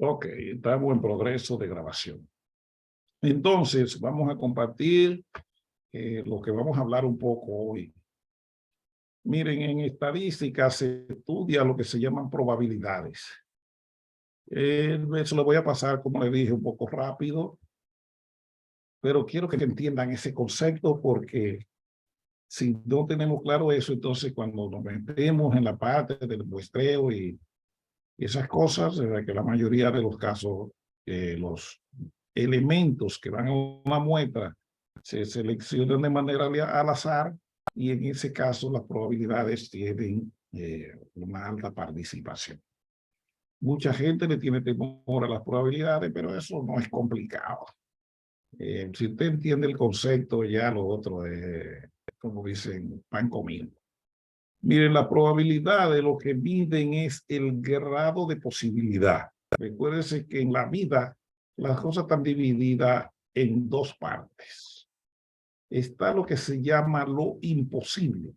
Ok, estamos en progreso de grabación. Entonces, vamos a compartir lo que vamos a hablar un poco hoy. Miren, en estadística se estudia lo que se llaman probabilidades. Eso lo voy a pasar, como le dije, un poco rápido, pero quiero que entiendan ese concepto porque si no tenemos claro eso, entonces cuando nos metemos en la parte del muestreo y esas cosas, que la mayoría de los casos, los elementos que van a una muestra se seleccionan de manera al azar y en ese caso las probabilidades tienen una alta participación. Mucha gente le tiene temor a las probabilidades, pero eso no es complicado. Si usted entiende el concepto, ya lo otro es, como dicen, pan comido. Miren, la probabilidad de lo que miden es el grado de posibilidad. Recuérdense que en la vida las cosas están divididas en dos partes. Está lo que se llama lo imposible.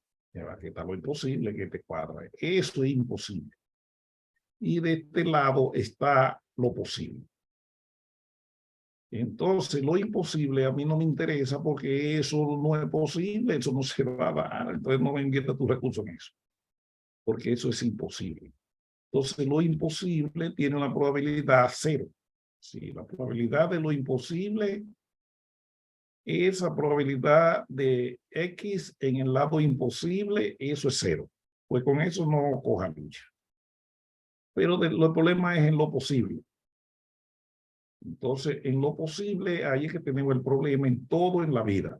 Aquí está lo imposible que te cuadra. Eso es imposible. Y de este lado está lo posible. Entonces, lo imposible a mí no me interesa porque eso no es posible, eso no se va a dar. Entonces, no me invierta tu recurso en eso, porque eso es imposible. Entonces, lo imposible tiene una probabilidad cero. Sí, la probabilidad de lo imposible, esa probabilidad de X en el lado imposible, eso es cero. Pues con eso no coja lucha. Pero el problema es en lo posible. Entonces, en lo posible, ahí es que tenemos el problema en todo en la vida.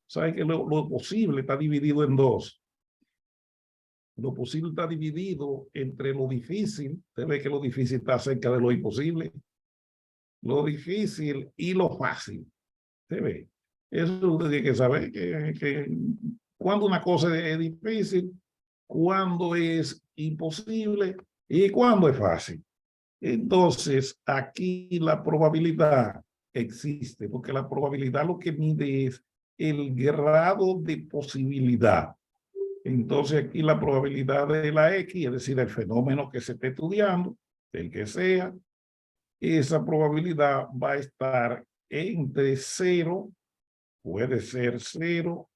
¿Sabe que lo posible está dividido en dos? Lo posible está dividido entre lo difícil. Usted ve que lo difícil está cerca de lo imposible. Lo difícil y lo fácil. ¿Se ve? Eso usted tiene que saber que cuando una cosa es difícil, cuando es imposible y cuando es fácil. Entonces, aquí la probabilidad existe, porque la probabilidad lo que mide es el grado de posibilidad. Entonces, aquí la probabilidad de la X, es decir, el fenómeno que se esté estudiando, del que sea, esa probabilidad va a estar entre cero, puede ser cero,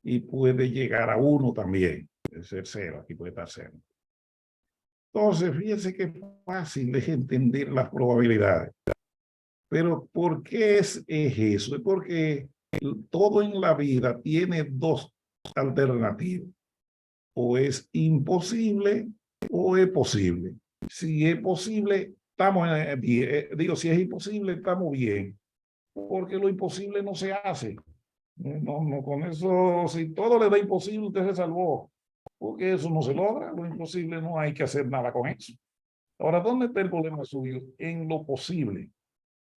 y puede llegar a uno también. Puede ser cero, aquí puede estar cero. Entonces, fíjense que fácil es entender las probabilidades. Pero ¿por qué es eso? Es porque todo en la vida tiene dos alternativas. O es imposible o es posible. Si es posible, estamos bien. Digo, si es imposible, estamos bien. Porque lo imposible no se hace. No, no, con eso, si todo le da imposible, usted se salvó. Porque eso no se logra. Lo imposible no hay que hacer nada con eso. Ahora, ¿dónde está el problema suyo? En lo posible.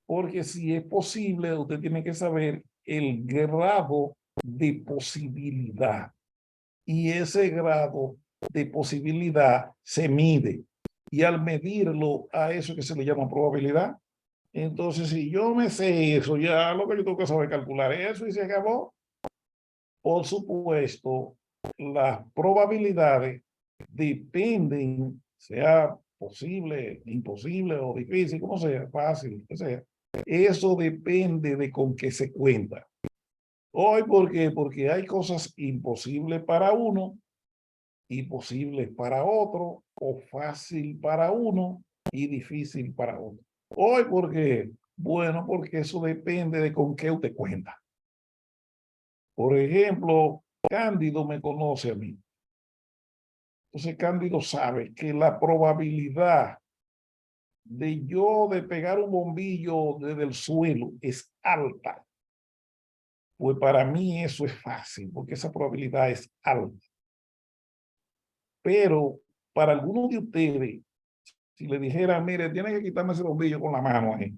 Porque si es posible, usted tiene que saber el grado de posibilidad. Y ese grado de posibilidad se mide. Y al medirlo a eso que se le llama probabilidad, entonces si yo me sé eso, ya lo que yo tengo que saber calcular eso y se acabó. Por supuesto, las probabilidades dependen, sea posible, imposible o difícil, como sea, fácil, que sea. Eso depende de con qué se cuenta. Hoy, ¿por qué? Porque hay cosas imposibles para uno y posibles para otro, o fácil para uno y difícil para otro. Hoy, ¿por qué? Bueno, porque eso depende de con qué usted cuenta. Por ejemplo, Cándido me conoce a mí. Entonces, Cándido sabe que la probabilidad de yo de pegar un bombillo desde el suelo es alta. Pues para mí eso es fácil, porque esa probabilidad es alta. Pero para algunos de ustedes, si le dijera, mire, tiene que quitarme ese bombillo con la mano ahí,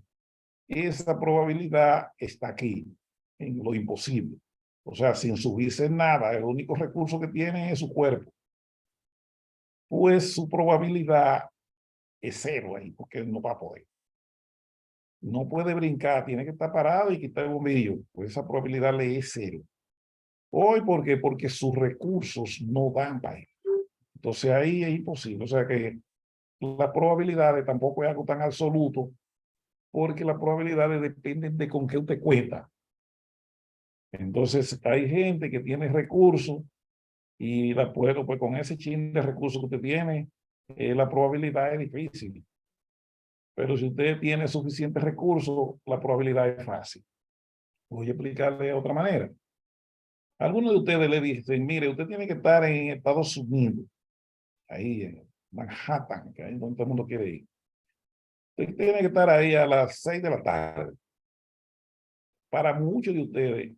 esa probabilidad está aquí, en lo imposible. O sea, sin subirse nada, el único recurso que tiene es su cuerpo. Pues su probabilidad es cero ahí, porque no va a poder. No puede brincar, tiene que estar parado y quitar el bombillo. Pues esa probabilidad le es cero. Hoy, ¿por qué? Porque sus recursos no dan para él. Entonces ahí es imposible. O sea que las probabilidades tampoco es algo tan absoluto, porque las probabilidades dependen de con qué usted cuenta. Entonces, hay gente que tiene recursos y la puedo, pues con ese chin de recursos que usted tiene, la probabilidad es difícil. Pero si usted tiene suficientes recursos, la probabilidad es fácil. Voy a explicarle de otra manera. Algunos de ustedes le dicen, mire, usted tiene que estar en Estados Unidos, ahí en Manhattan, que ahí es donde todo el mundo quiere ir. Usted tiene que estar ahí a las 6 de la tarde. Para muchos de ustedes,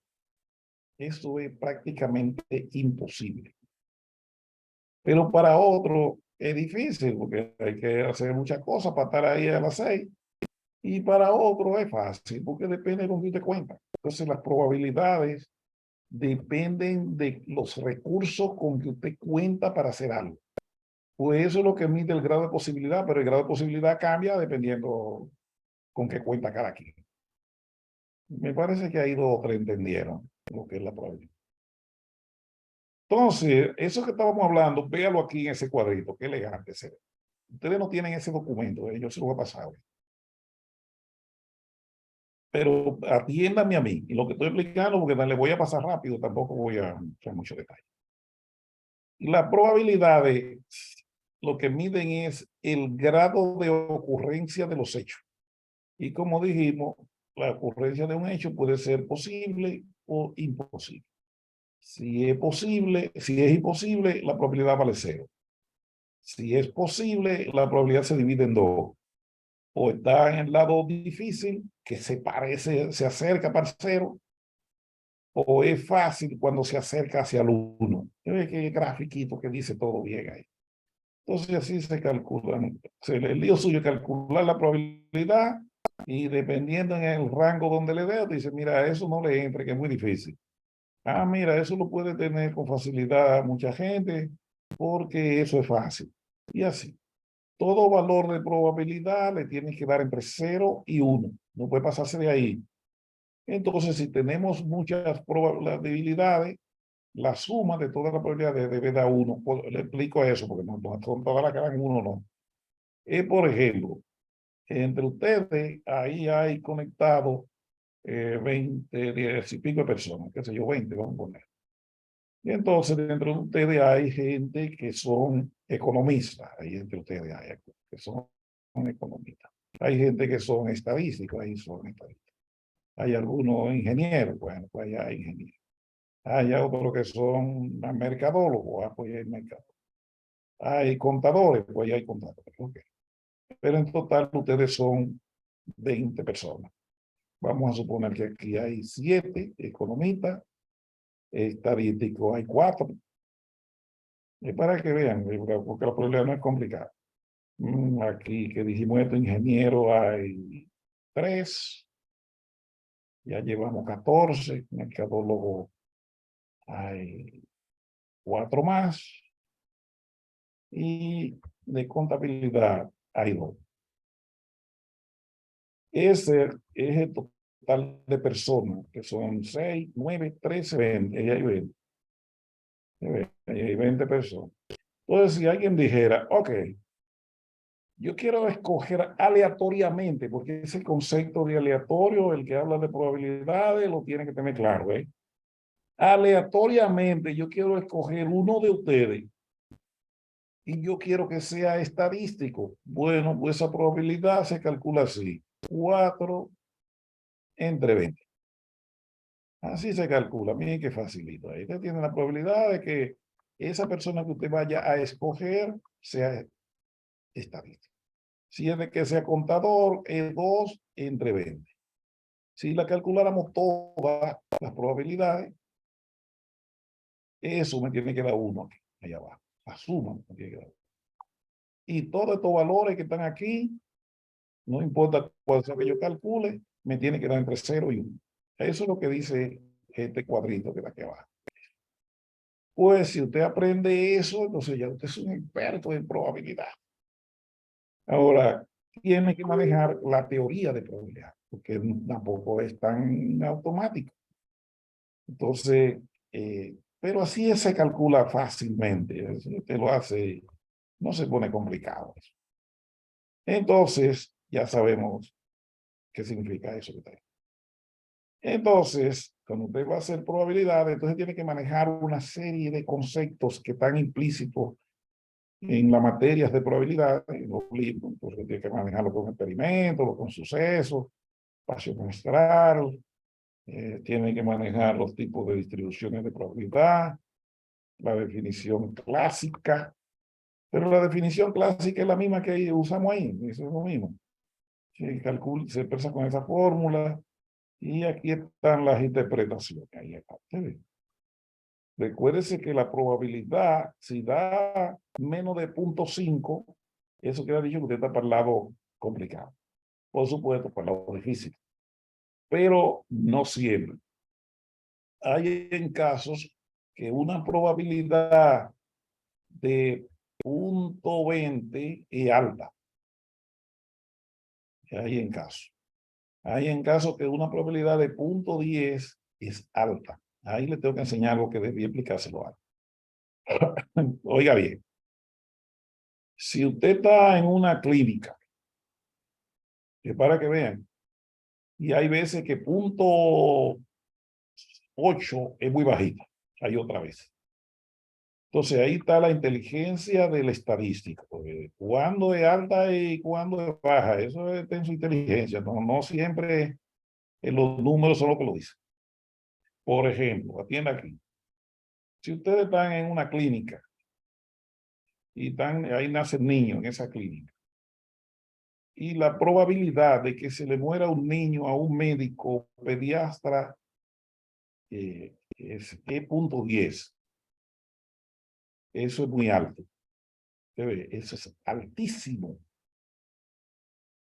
eso es prácticamente imposible. Pero para otros es difícil, porque hay que hacer muchas cosas para estar ahí a las 6. Y para otros es fácil, porque depende de con qué usted cuenta. Entonces, las probabilidades dependen de los recursos con que usted cuenta para hacer algo. Pues eso es lo que mide el grado de posibilidad, pero el grado de posibilidad cambia dependiendo con qué cuenta cada quien. Me parece que ahí dos o tres entendieron lo que es la probabilidad. Entonces, eso que estábamos hablando, véalo aquí en ese cuadrito, qué elegante se ve. Ustedes no tienen ese documento, yo se lo voy a pasar hoy. Pero atiéndame a mí, y lo que estoy explicando, porque le voy a pasar rápido, tampoco voy a hacer mucho detalle. Las probabilidades, lo que miden es el grado de ocurrencia de los hechos. Y como dijimos, la ocurrencia de un hecho puede ser posible o imposible. Si es posible, si es imposible, la probabilidad vale cero. Si es posible, la probabilidad se divide en dos. O está en el lado difícil, que se parece, se acerca para cero, o es fácil cuando se acerca hacia el uno. Ve que grafiquito que dice todo bien ahí. Entonces así se calcula. El lío suyo es calcular la probabilidad y dependiendo en el rango donde le dé, dice, mira, eso no le entra, que es muy difícil. Ah, mira, eso lo puede tener con facilidad mucha gente porque eso es fácil. Y así. Todo valor de probabilidad le tiene que dar entre 0 y 1. No puede pasarse de ahí. Entonces, si tenemos muchas probabilidades, la suma de todas las probabilidades debe dar 1. Le explico eso porque no son todas las que dan 1, no. Por ejemplo, entre ustedes, ahí hay conectado 20, 10 y pico de personas, qué sé yo, 20, vamos a poner. Y entonces, dentro de ustedes hay gente que son economistas, ahí entre ustedes hay que son economistas. Hay gente que son estadísticos, ahí son estadísticos. Hay algunos ingenieros, bueno, pues allá hay ingenieros. Hay otros que son mercadólogos, pues hay mercadólogos. Hay contadores, pues hay contadores. Okay. Pero en total ustedes son 20 personas. Vamos a suponer que aquí hay 7 economistas, estadísticos hay 4. Es para que vean, porque el problema no es complicado. Aquí que dijimos esto, ingeniero hay 3. Ya llevamos 14. Mercadólogo hay 4 más. Y de contabilidad hay 2. Ese es el total de personas, que son 6, 9, 13, 20. Y hay 20. Hay 20 personas. Entonces, si alguien dijera, ok, yo quiero escoger aleatoriamente, porque ese concepto de aleatorio, el que habla de probabilidades, lo tiene que tener claro, ¿eh? Aleatoriamente, yo quiero escoger uno de ustedes y yo quiero que sea estadístico. Bueno, pues esa probabilidad se calcula así: 4 entre 20. Así se calcula. Miren qué facilito. Ahí usted tiene la probabilidad de que esa persona que usted vaya a escoger sea estadístico. Si es de que sea contador, es 2 entre 20. Si la calculáramos todas las probabilidades, eso me tiene que dar 1 aquí, allá abajo. La suma me tiene que dar 1. Y todos estos valores que están aquí, no importa cuál sea que yo calcule, me tiene que dar entre 0 y 1. Eso es lo que dice este cuadrito que está aquí abajo. Pues si usted aprende eso, entonces ya usted es un experto en probabilidad. Ahora, tiene que manejar la teoría de probabilidad, porque tampoco es tan automático. Entonces, pero así se calcula fácilmente. Si usted lo hace, no se pone complicado. Entonces, ya sabemos qué significa eso. Entonces, cuando usted va a hacer probabilidades, entonces tiene que manejar una serie de conceptos que están implícitos en las materias de probabilidad, en los libros. Entonces tiene que manejarlo con experimentos, con sucesos, espacio muestral, tiene que manejar los tipos de distribuciones de probabilidad, la definición clásica, pero la definición clásica es la misma que usamos ahí, eso es lo mismo. Se expresa con esa fórmula y aquí están las interpretaciones. Ahí está. Recuérdese que la probabilidad, si da menos de 0.5, eso queda dicho que usted está para el lado complicado. Por supuesto, para el lado difícil. Pero no siempre. Hay en casos que una probabilidad de 0.20 es alta. Hay en casos. Hay en casos que una probabilidad de 0.10 es alta. Ahí le tengo que enseñar algo que debí explicárselo a. Oiga bien, si usted está en una clínica, que para que vean, y hay veces que 0.8 es muy bajita, hay otra vez. Entonces ahí está la inteligencia del estadístico. Cuándo es alta y cuándo es baja. Eso es en su inteligencia. No siempre los números son lo que lo dicen. Por ejemplo, atienda aquí. Si ustedes están en una clínica y ahí nacen niños en esa clínica, y la probabilidad de que se le muera un niño a un médico pediatra es 0.10. Eso es muy alto. Eso es altísimo.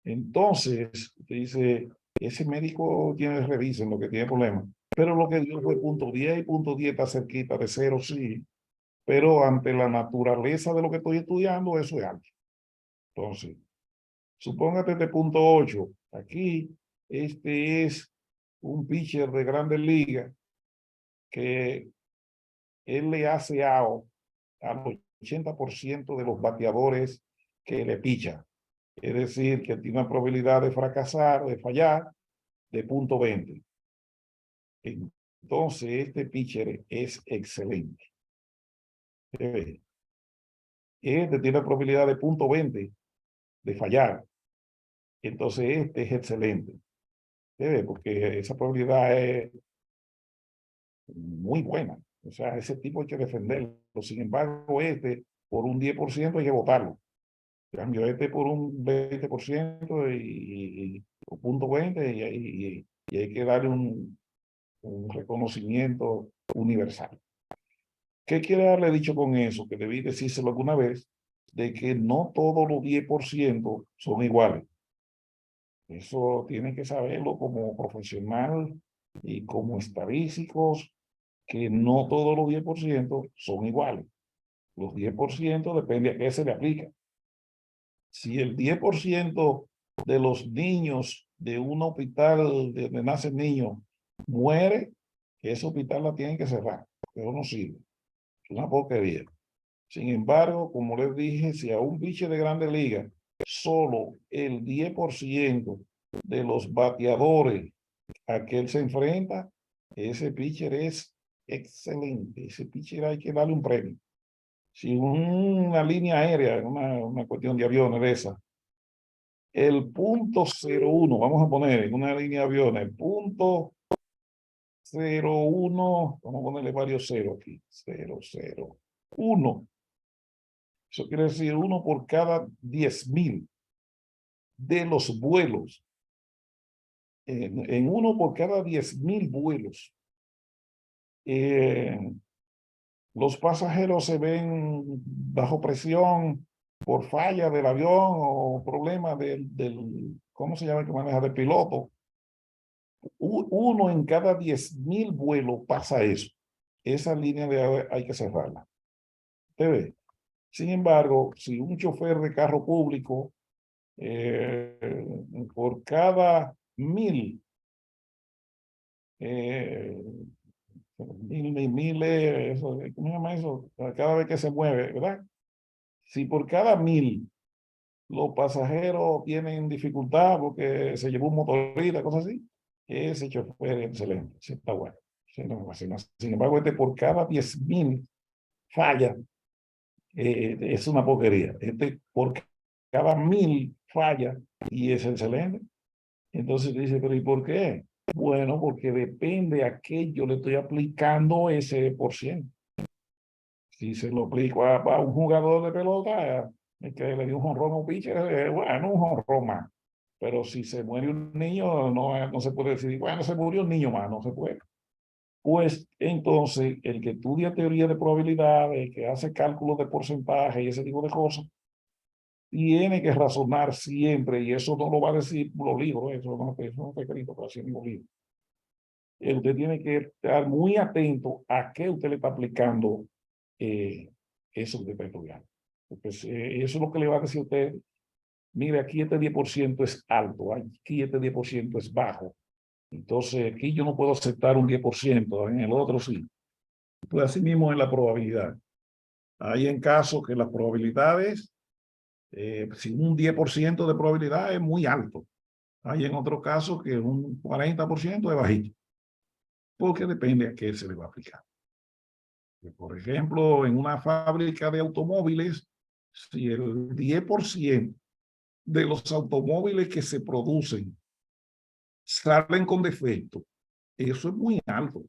Entonces, usted dice, ese médico tiene revisen lo que tiene problemas. Pero lo que dio fue 0.10 y 0.10 está cerquita de cero, sí. Pero ante la naturaleza de lo que estoy estudiando, eso es alto. Entonces, supóngate de 0.8. Aquí, este es un pitcher de Grandes Ligas que él le hace out al 80% de los bateadores que le pichan. Es decir, que tiene una probabilidad de fracasar, de fallar, de 0.20. Entonces, este pitcher es excelente. Este tiene probabilidad de 0.20 de fallar. Entonces, este es excelente. Porque esa probabilidad es muy buena. O sea, ese tipo hay que defenderlo. Sin embargo, este, por un 10% hay que votarlo. En cambio, este por un 20% y 0.20 y hay que darle un reconocimiento universal. ¿Qué quiere haberle dicho con eso? Que debí decírselo alguna vez, de que no todos los 10% son iguales. Eso tienen que saberlo como profesional y como estadísticos, que no todos los 10% son iguales. Los 10% depende a qué se le aplica. Si el 10% de los niños de un hospital donde nacen niños muere, ese hospital la tienen que cerrar. Pero no sirve. Es una porquería. Sin embargo, como les dije, si a un biche de Grandes Ligas solo el 10% de los bateadores a que él se enfrenta, ese pitcher es excelente. Ese pitcher hay que darle un premio. Si una línea aérea, una cuestión de aviones de esa, el 0.01, vamos a poner en una línea de aviones, el 0.01, vamos a ponerle varios ceros aquí, 0.01. Eso quiere decir uno por cada 10.000 de los vuelos. En uno por cada 10.000 vuelos. Los pasajeros se ven bajo presión por falla del avión o problema ¿cómo se llama el que maneja? Del piloto. Uno en cada 10.000 vuelos pasa eso. Esa línea de hay que cerrarla. ¿Usted ve? Sin embargo, si un chofer de carro público por cada 1.000 eso, ¿cómo se llama eso? Cada vez que se mueve, ¿verdad? Si por cada 1.000 los pasajeros tienen dificultad porque se llevó un motorista, cosas así. Ese chofer es excelente, ese está bueno. Ese no me fascina. Sin embargo, este por cada 10.000 fallas, es una porquería. Este por cada 1.000 fallas y es excelente. Entonces dice, pero ¿y por qué? Bueno, porque depende a qué yo le estoy aplicando ese por ciento. Si se lo aplico a un jugador de pelota, que le dio un jonrón a un pitcher, bueno, un jonrón más. Pero si se muere un niño, no se puede decir, bueno, se murió un niño más, no se puede. Pues entonces, el que estudia teoría de probabilidades, que hace cálculos de porcentaje y ese tipo de cosas, tiene que razonar siempre, y eso no lo va a decir los libros, eso no está escrito para decir ningún libro. Usted tiene que estar muy atento a qué usted le está aplicando eso que usted está estudiando. Pues, eso es lo que le va a decir a usted. Mire, aquí este 10% es alto, aquí este 10% es bajo. Entonces, aquí yo no puedo aceptar un 10%, en el otro sí. Pues así mismo en la probabilidad. Hay en casos que las probabilidades, si un 10% de probabilidad es muy alto. Hay en otros casos que un 40% es bajito. Porque depende a qué se le va a aplicar. Por ejemplo, en una fábrica de automóviles, si el 10% de los automóviles que se producen salen con defecto, eso es muy alto.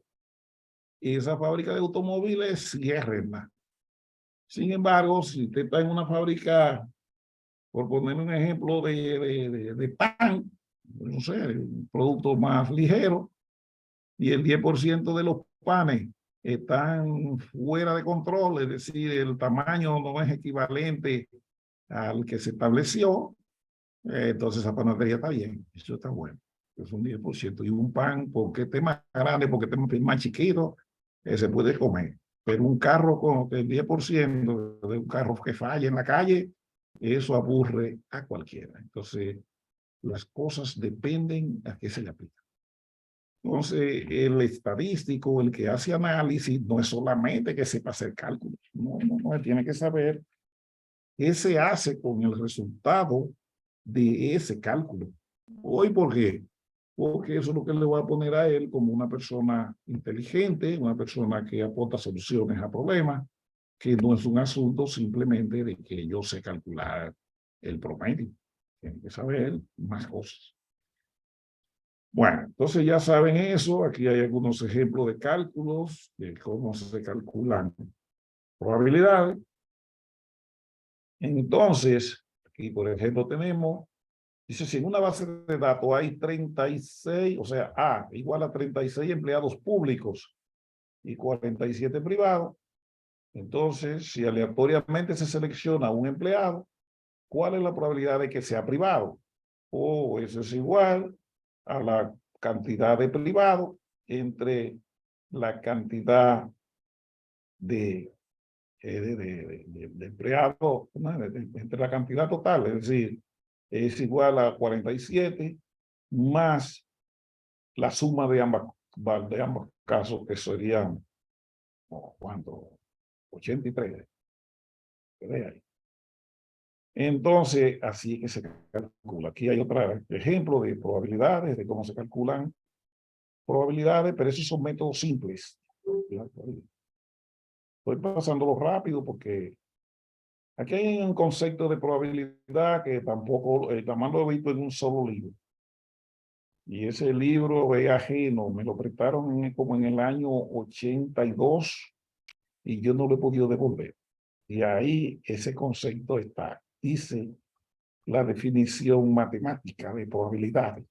Esa fábrica de automóviles cierrenla. Sin embargo, si usted está en una fábrica, por poner un ejemplo de pan, no sé, un producto más ligero, y el 10% de los panes están fuera de control, es decir, el tamaño no es equivalente al que se estableció, entonces esa panadería está bien, eso está bueno, es un 10%. Y un pan, porque esté más grande, porque esté más chiquito, se puede comer. Pero un carro con el 10% de un carro que falla en la calle, eso aburre a cualquiera. Entonces, las cosas dependen a qué se le aplica. Entonces, el estadístico, el que hace análisis, no es solamente que sepa hacer cálculos, no, tiene que saber qué se hace con el resultado de ese cálculo. Hoy, ¿por qué? Porque eso es lo que le va a poner a él como una persona inteligente, una persona que aporta soluciones a problemas, que no es un asunto simplemente de que yo sé calcular el promedio. Tiene que saber más cosas. Bueno, entonces ya saben eso. Aquí hay algunos ejemplos de cálculos de cómo se calculan probabilidades. Entonces, aquí por ejemplo tenemos, dice, si en una base de datos hay 36, o sea, A igual a 36 empleados públicos y 47 privados, entonces si aleatoriamente se selecciona un empleado, ¿cuál es la probabilidad de que sea privado? O eso es igual a la cantidad de privados entre la cantidad de, de empleados, ¿no? Entre la cantidad total, es decir, es igual a 47 más la suma de ambos casos, que serían, ¿cuánto? 83. Entonces, así es que se calcula. Aquí hay otro ejemplo de probabilidades, de cómo se calculan probabilidades, pero esos son métodos simples. Estoy pasándolo rápido porque aquí hay un concepto de probabilidad que tampoco, también lo he visto en un solo libro. Y ese libro es ajeno, me lo prestaron como en el año 82 y yo no lo he podido devolver. Y ahí ese concepto está. Dice la definición matemática de probabilidades.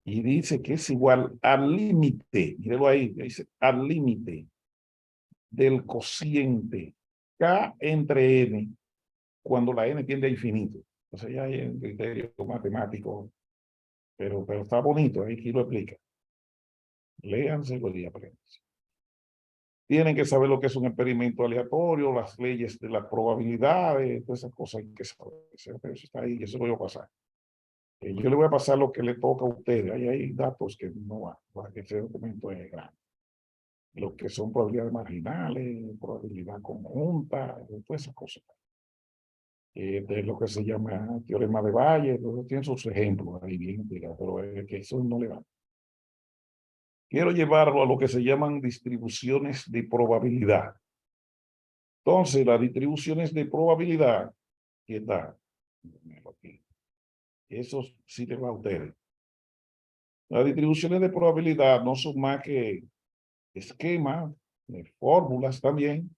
Y dice que es igual al límite, míralo ahí, dice al límite del cociente K entre N, cuando la N tiende a infinito. Entonces ya hay un criterio matemático, pero está bonito, aquí lo explica. Léanse y aprendan. Tienen que saber lo que es un experimento aleatorio, las leyes de las probabilidades, todas esas cosas hay que saber. Eso está ahí, eso lo voy a pasar. Yo le voy a pasar lo que le toca a ustedes. Ahí hay datos que no van, para que ese documento es grande. Lo que son probabilidades marginales, probabilidad conjunta, todas esas cosas. de lo que se llama teorema de Bayes, tiene sus ejemplos ahí bien, pero es que eso no le va. Quiero llevarlo a lo que se llaman distribuciones de probabilidad. Entonces, las distribuciones de probabilidad, ¿qué tal? Eso sí le va a ustedes. Las distribuciones de probabilidad no son más que esquemas, fórmulas también,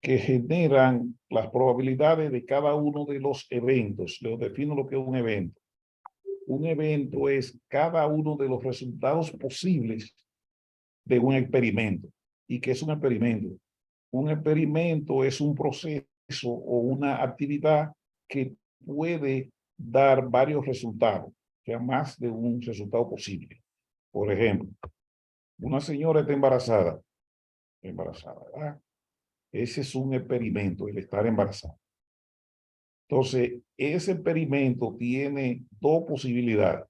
que generan las probabilidades de cada uno de los eventos. Les defino lo que es un evento. Un evento es cada uno de los resultados posibles de un experimento. ¿Y qué es un experimento? Un experimento es un proceso o una actividad que puede dar varios resultados, o sea, más de un resultado posible. Por ejemplo, una señora está embarazada, ¿verdad? Ese es un experimento, el estar embarazada. Entonces, ese experimento tiene dos posibilidades: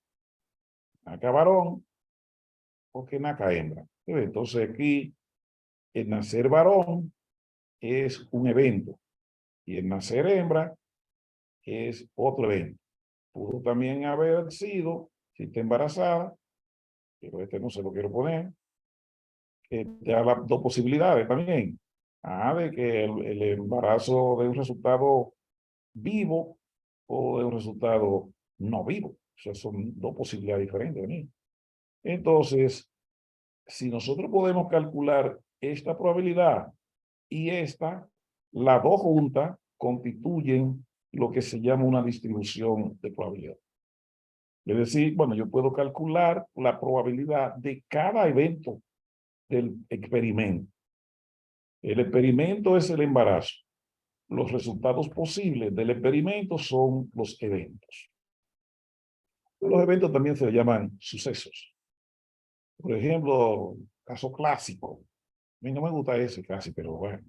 naca varón o que naca hembra. Entonces, aquí, el nacer varón es un evento y el nacer hembra es otro evento. Pudo también haber sido, si está embarazada, pero este no se lo quiero poner, te da las dos posibilidades también. De que el embarazo de un resultado vivo o de un resultado no vivo. O sea, son dos posibilidades diferentes. ¿No? Entonces, si nosotros podemos calcular esta probabilidad y esta, las dos juntas constituyen lo que se llama una distribución de probabilidad. Es decir, bueno, yo puedo calcular la probabilidad de cada evento del experimento. El experimento es el embarazo. Los resultados posibles del experimento son los eventos. Los eventos también se llaman sucesos. Por ejemplo, caso clásico. A mí no me gusta ese casi, pero bueno.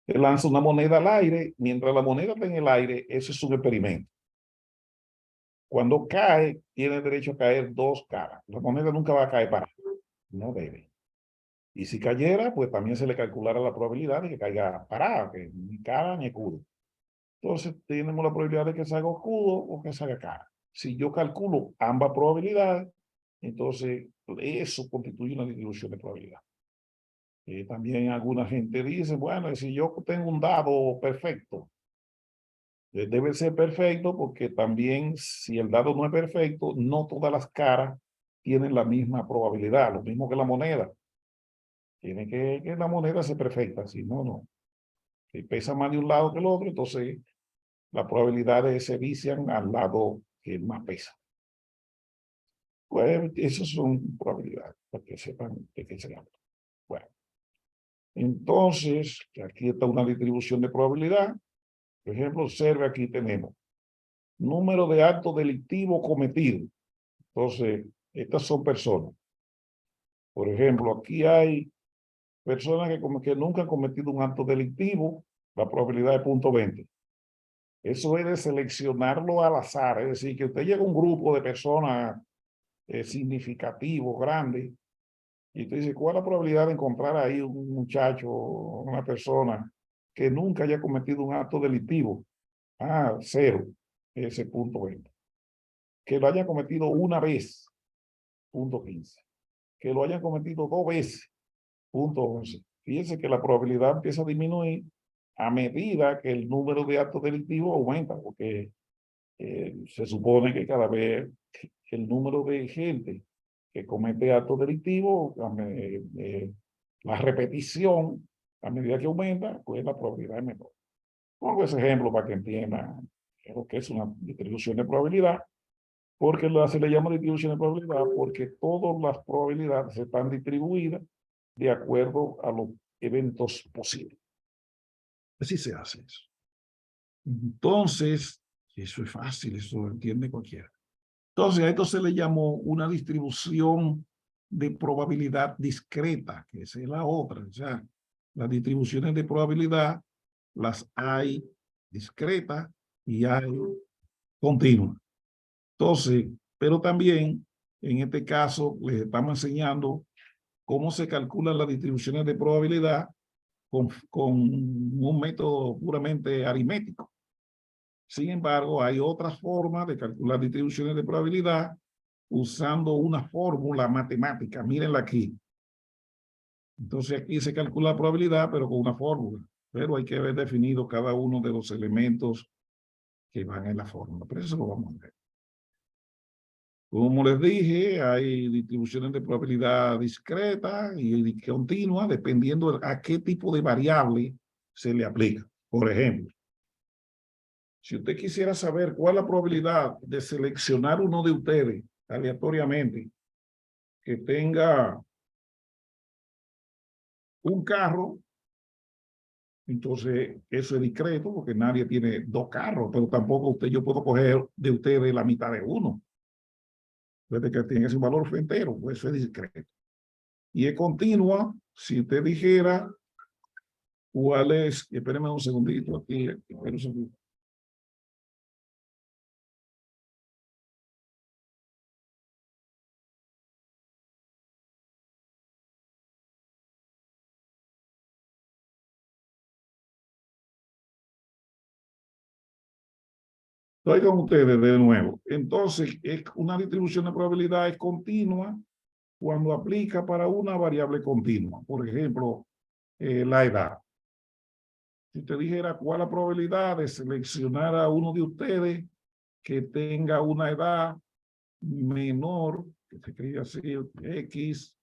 Se lanza una moneda al aire. Mientras la moneda está en el aire, eso es un experimento. Cuando cae, tiene derecho a caer dos caras. La moneda nunca va a caer para. No debe. Y si cayera, pues también se le calculará la probabilidad de que caiga parada, que ni cara ni escudo. Entonces tenemos la probabilidad de que salga escudo o que salga cara. Si yo calculo ambas probabilidades, entonces eso constituye una distribución de probabilidad. También alguna gente dice, bueno, si yo tengo un dado perfecto, debe ser perfecto porque también si el dado no es perfecto, no todas las caras tienen la misma probabilidad, lo mismo que la moneda. Tiene que la moneda ser perfecta, si no, no. Si pesa más de un lado que el otro, entonces las probabilidades se vician al lado que más pesa. Pues esas son probabilidades, para que sepan de qué se habla. Bueno, entonces, aquí está una distribución de probabilidad. Por ejemplo, observe, aquí tenemos número de actos delictivos cometidos. Entonces, estas son personas. Por ejemplo, aquí hay personas que nunca han cometido un acto delictivo, la probabilidad es 0.20. Eso es de seleccionarlo al azar, es decir, que usted llega a un grupo de personas significativo, grande, y usted dice, ¿cuál es la probabilidad de encontrar ahí un muchacho, una persona que nunca haya cometido un acto delictivo? Cero, ese 0.20. Que lo haya cometido una vez, 0.15. Que lo hayan cometido dos veces, 0.11. Fíjense que la probabilidad empieza a disminuir a medida que el número de actos delictivos aumenta, porque se supone que cada vez el número de gente que comete actos delictivos, la repetición, a medida que aumenta, pues la probabilidad es menor. Pongo ese ejemplo para que entiendan lo que es una distribución de probabilidad, porque se le llama distribución de probabilidad porque todas las probabilidades están distribuidas de acuerdo a los eventos posibles. Así se hace eso. Entonces, eso es fácil, eso lo entiende cualquiera. Entonces, a esto se le llamó una distribución de probabilidad discreta, que esa es la otra. O sea, las distribuciones de probabilidad las hay discretas y hay continuas. Entonces, pero también, en este caso, les estamos enseñando cómo se calculan las distribuciones de probabilidad con un método puramente aritmético. Sin embargo, hay otras formas de calcular distribuciones de probabilidad usando una fórmula matemática. Mírenla aquí. Entonces aquí se calcula la probabilidad, pero con una fórmula. Pero hay que haber definido cada uno de los elementos que van en la fórmula. Pero eso lo vamos a ver. Como les dije, hay distribuciones de probabilidad discreta y continua, dependiendo a qué tipo de variable se le aplica. Por ejemplo, si usted quisiera saber cuál es la probabilidad de seleccionar uno de ustedes aleatoriamente que tenga un carro, entonces eso es discreto porque nadie tiene dos carros, pero tampoco yo puedo coger de ustedes la mitad de uno. Desde que tenga ese valor entero, pues eso es discreto. Y es continua, si usted dijera cuál es, espérenme un segundito aquí, un segundito. Estoy con ustedes de nuevo. Entonces, es una distribución de probabilidades continua cuando aplica para una variable continua. Por ejemplo, la edad. Si usted dijera cuál es la probabilidad de seleccionar a uno de ustedes que tenga una edad menor, que se escribe así, X,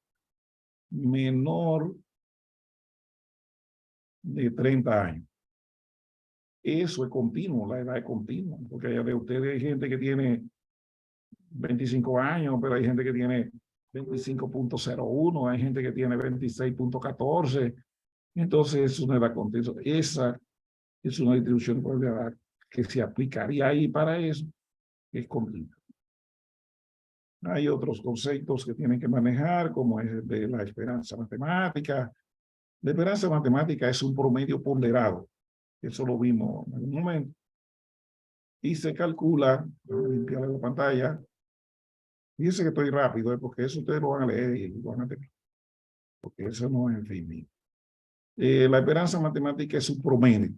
menor de 30 años. Eso es continuo, la edad es continua, porque de ustedes hay gente que tiene 25 años, pero hay gente que tiene 25.01, hay gente que tiene 26.14, entonces es una edad continua. Esa es una distribución de probabilidad que se aplicaría ahí para eso, que es continua. Hay otros conceptos que tienen que manejar, como es de la esperanza matemática. La esperanza matemática es un promedio ponderado, eso lo vimos en algún momento, y se calcula, voy a limpiar la pantalla. Fíjense que estoy rápido, porque eso ustedes lo van a leer y lo van a tener, porque eso no es el fin mío. La esperanza matemática es un promedio.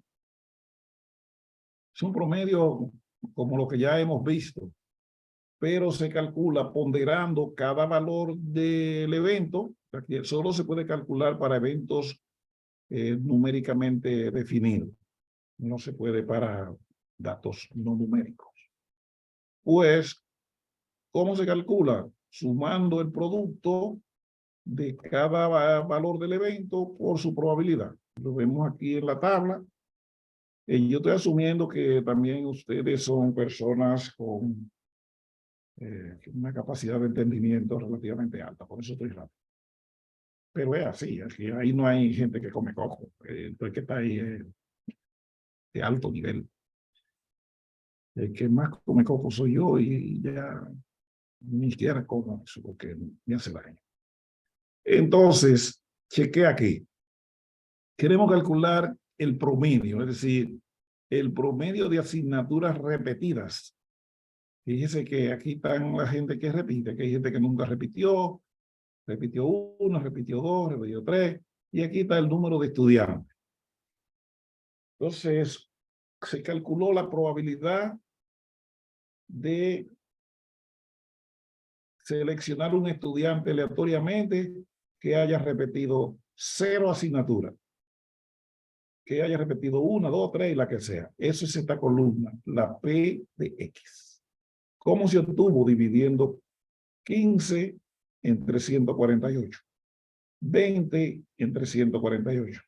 Es un promedio como lo que ya hemos visto, pero se calcula ponderando cada valor del evento. Aquí solo se puede calcular para eventos numéricamente definidos. No se puede para datos no numéricos. Pues, ¿cómo se calcula? Sumando el producto de cada valor del evento por su probabilidad. Lo vemos aquí en la tabla. Yo estoy asumiendo que también ustedes son personas con una capacidad de entendimiento relativamente alta, por eso estoy rápido. Pero es así, aquí, ahí no hay gente que come coco, entonces que está ahí de alto nivel. El que más come coco soy yo y ya ni siquiera como eso porque me hace daño. Entonces, chequé aquí. Queremos calcular el promedio, es decir, el promedio de asignaturas repetidas. Fíjese que aquí están la gente que repite, que hay gente que nunca repitió, repitió uno, repitió dos, repitió tres, y aquí está el número de estudiantes. Entonces, se calculó la probabilidad de seleccionar un estudiante aleatoriamente que haya repetido 0 asignaturas, que haya repetido 1, 2, 3 y la que sea. Eso es esta columna, la P de X. ¿Cómo se obtuvo? Dividiendo 15 entre 148, 20 entre 148,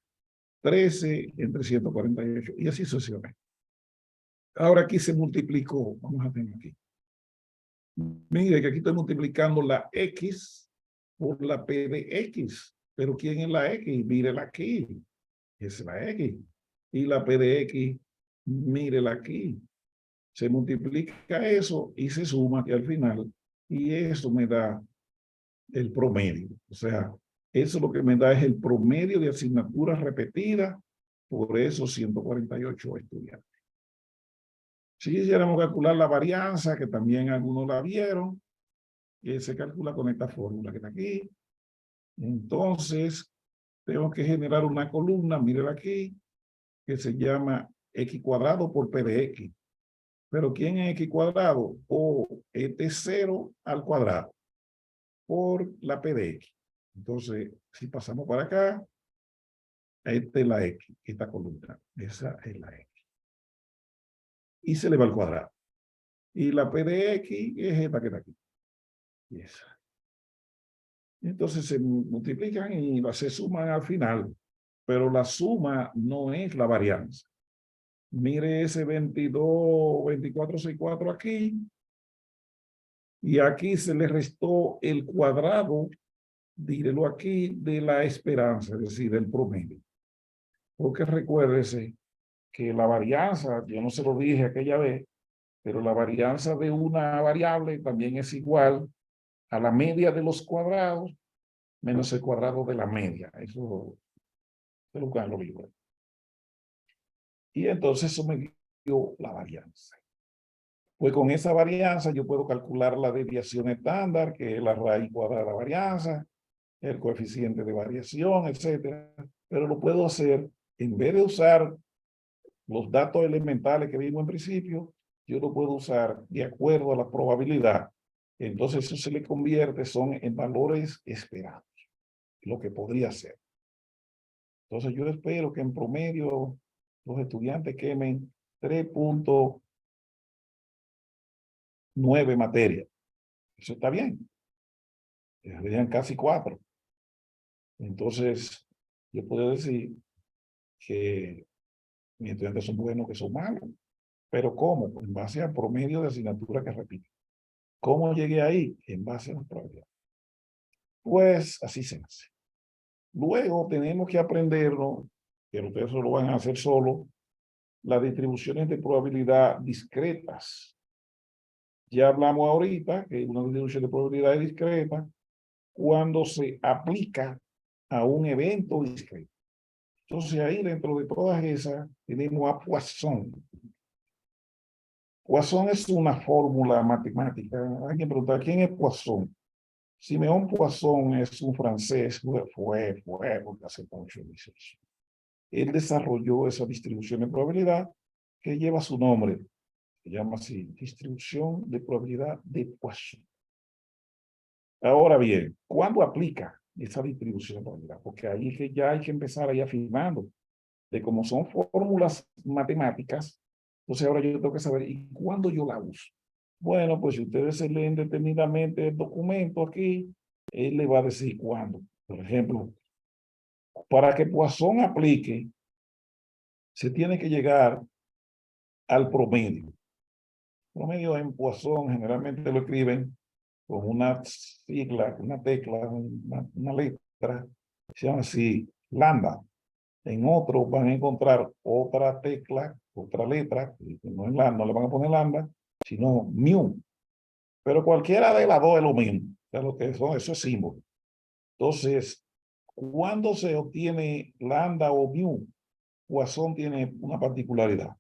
13 entre 148 y así sucesivamente. Ahora aquí se multiplicó, vamos a tener aquí. Mire que aquí estoy multiplicando la X por la P de X. Pero ¿quién es la X? Mírela aquí. Es la X. Y la P de X, mírela aquí. Se multiplica eso y se suma aquí al final. Y eso me da el promedio. O sea, eso lo que me da es el promedio de asignaturas repetidas por esos 148 estudiantes. Si quisiéramos calcular la varianza, que también algunos la vieron, que se calcula con esta fórmula que está aquí. Entonces, tengo que generar una columna, mírenla aquí, que se llama X cuadrado por P de X. Pero ¿quién es X cuadrado? O este es 0 al cuadrado por la P de X. Entonces, si pasamos para acá, esta es la X, esta columna. Esa es la X. Y se le va al cuadrado. Y la P de X es esta que está aquí. Y esa. Entonces se multiplican y se suman al final. Pero la suma no es la varianza. Mire ese 22, 24, 64 aquí. Y aquí se le restó el cuadrado, dígelo aquí, de la esperanza, es decir, del promedio. Porque recuérdese que la varianza, yo no se lo dije aquella vez, pero la varianza de una variable también es igual a la media de los cuadrados menos el cuadrado de la media. Eso es lo que lo libro. Y entonces eso me dio la varianza. Pues con esa varianza yo puedo calcular la desviación estándar, que es la raíz cuadrada de la varianza, el coeficiente de variación, etcétera. Pero lo puedo hacer, en vez de usar los datos elementales que vimos en principio, yo lo puedo usar de acuerdo a la probabilidad. Entonces eso se le convierte en valores esperados, lo que podría ser. Entonces yo espero que en promedio los estudiantes quemen 3.9 materias. Eso está bien. Serían casi 4. Entonces, yo puedo decir que mis estudiantes son buenos, que son malos. ¿Pero cómo? En base al promedio de asignatura que repito. ¿Cómo llegué ahí? En base a la probabilidad. Pues así se hace. Luego tenemos que aprendernos, que ustedes lo van a hacer solo, las distribuciones de probabilidad discretas. Ya hablamos ahorita que una distribución de probabilidad es discreta cuando se aplica a un evento discreto. Entonces ahí dentro de todas esas tenemos a Poisson. Poisson es una fórmula matemática. Hay que preguntar, ¿quién es Poisson? Siméon Poisson es un francés, porque hace mucho dice eso. Él desarrolló esa distribución de probabilidad que lleva su nombre. Se llama así, distribución de probabilidad de Poisson. Ahora bien, ¿cuándo aplica esa distribución de probabilidad? Porque ahí es que ya hay que empezar ahí afirmando de cómo son fórmulas matemáticas. Entonces ahora yo tengo que saber, ¿y cuándo yo la uso? Bueno, pues si ustedes se leen detenidamente el documento aquí, él le va a decir cuándo. Por ejemplo, para que Poisson aplique, se tiene que llegar al promedio. Promedio en Poisson generalmente lo escriben con una sigla, una tecla, una letra, se llama así, lambda. En otro van a encontrar otra tecla, otra letra, que no es lambda, no le van a poner lambda, sino mu. Pero cualquiera de las dos es lo mismo. O sea, lo que son, eso es símbolo. Entonces, cuando se obtiene lambda o mu, Poisson tiene una particularidad.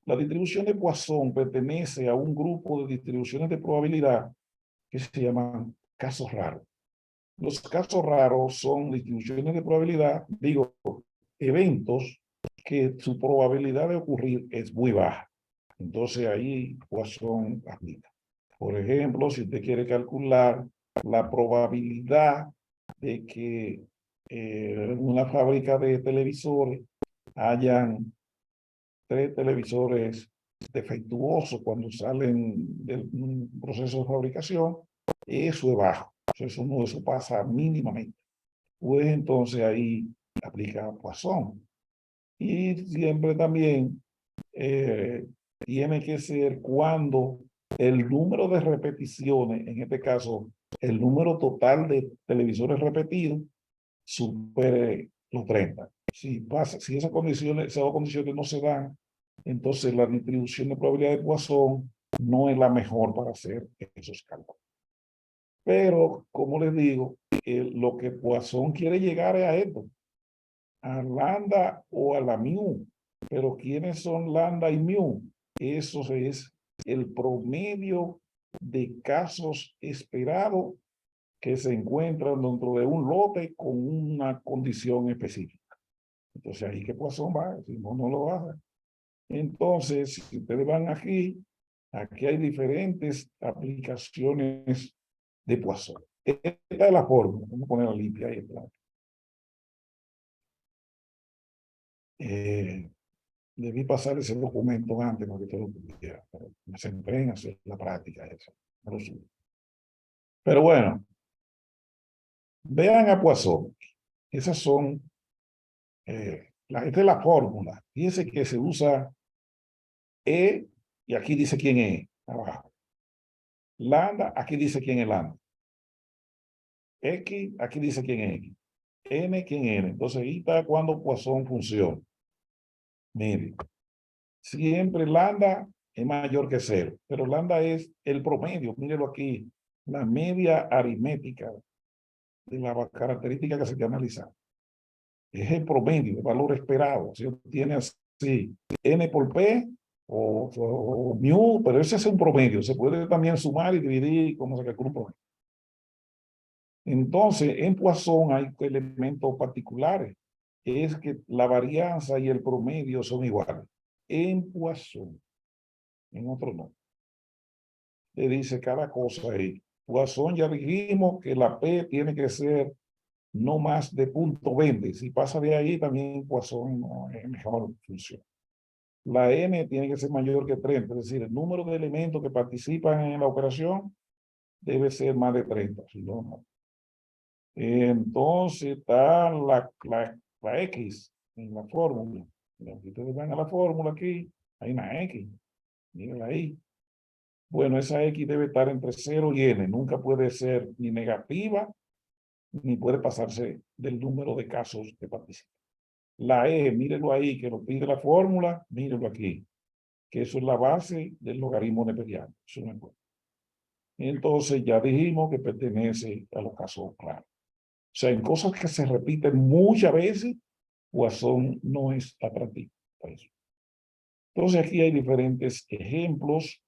La distribución de Poisson pertenece a un grupo de distribuciones de probabilidad que se llaman casos raros. Los casos raros son distribuciones de probabilidad, digo, eventos que su probabilidad de ocurrir es muy baja. Entonces ahí Poisson aplica. Por ejemplo, si usted quiere calcular la probabilidad de que en una fábrica de televisores hayan 3 televisores defectuosos cuando salen del proceso de fabricación, eso es bajo. Eso pasa mínimamente. Pues entonces ahí aplica Poisson. Y siempre también tiene que ser cuando el número de repeticiones, en este caso, el número total de televisores repetidos, supere los 30. Si esas condiciones no se dan, entonces la distribución de probabilidad de Poisson no es la mejor para hacer esos cálculos. Pero, como les digo, lo que Poisson quiere llegar es a esto, a lambda o a la mu. Pero ¿quiénes son lambda y mu? Eso es el promedio de casos esperados que se encuentran dentro de un lote con una condición específica. Entonces ahí que Poisson va, si no, no lo hace. Entonces, si ustedes van aquí hay diferentes aplicaciones de Poisson. Esta es la fórmula. Vamos a ponerla limpia ahí. Debí pasar ese documento antes para que todo lo pudiera. Me centré en hacer la práctica esa. No lo supe. Pero bueno, vean a Poisson. Esas son, esta es la fórmula. Fíjense que se usa E, y aquí dice quién es, abajo. Lambda, aquí dice quién es lambda. X, aquí dice quién es X. N, quién es N. Entonces, ahí está cuando Poisson funciona. Mire, siempre lambda es mayor que cero, pero lambda es el promedio. Mírelo aquí, la media aritmética de la característica que se quiere analizar. Es el promedio, el valor esperado. Si tiene así N por P o mu, pero ese es un promedio. Se puede también sumar y dividir cómo se calcula un promedio. Entonces, en Poisson hay elementos particulares. Es que la varianza y el promedio son iguales. En Poisson, en otro no. Le dice cada cosa ahí. Poisson ya dijimos que la P tiene que ser no más de 0.20. Si pasa de ahí, también Poisson no es mejor función. La N tiene que ser mayor que 30, es decir, el número de elementos que participan en la operación debe ser más de 30, si no, no. Entonces está la X en la fórmula. Si ustedes van a la fórmula aquí, hay una X. Miren ahí. Bueno, esa X debe estar entre 0 y N. Nunca puede ser ni negativa, ni puede pasarse del número de casos que participan. La E, mírenlo ahí, que lo pide la fórmula, mírenlo aquí, que eso es la base del logaritmo neperiano. Eso no importa. Entonces ya dijimos que pertenece a los casos claros. O sea, en cosas que se repiten muchas veces, Poisson no es atractivo para eso. Entonces aquí hay diferentes ejemplos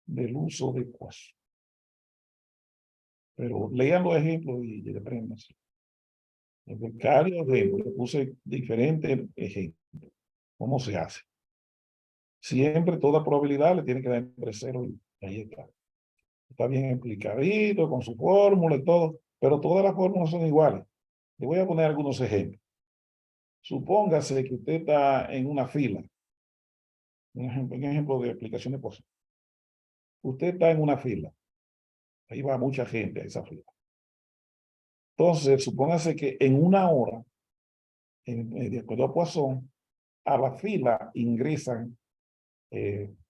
del uso de Poisson. Pero lean los ejemplos y aprendan. En varios ejemplos, puse diferentes ejemplos. ¿Cómo se hace? Siempre toda probabilidad le tiene que dar entre 0 y ahí está. Está bien explicadito con su fórmula y todo, pero todas las fórmulas son iguales. Le voy a poner algunos ejemplos. Supóngase que usted está en una fila. Un ejemplo de aplicación de Poisson. Usted está en una fila. Ahí va mucha gente a esa fila. Entonces, supóngase que en una hora, de acuerdo a Poisson, a la fila ingresan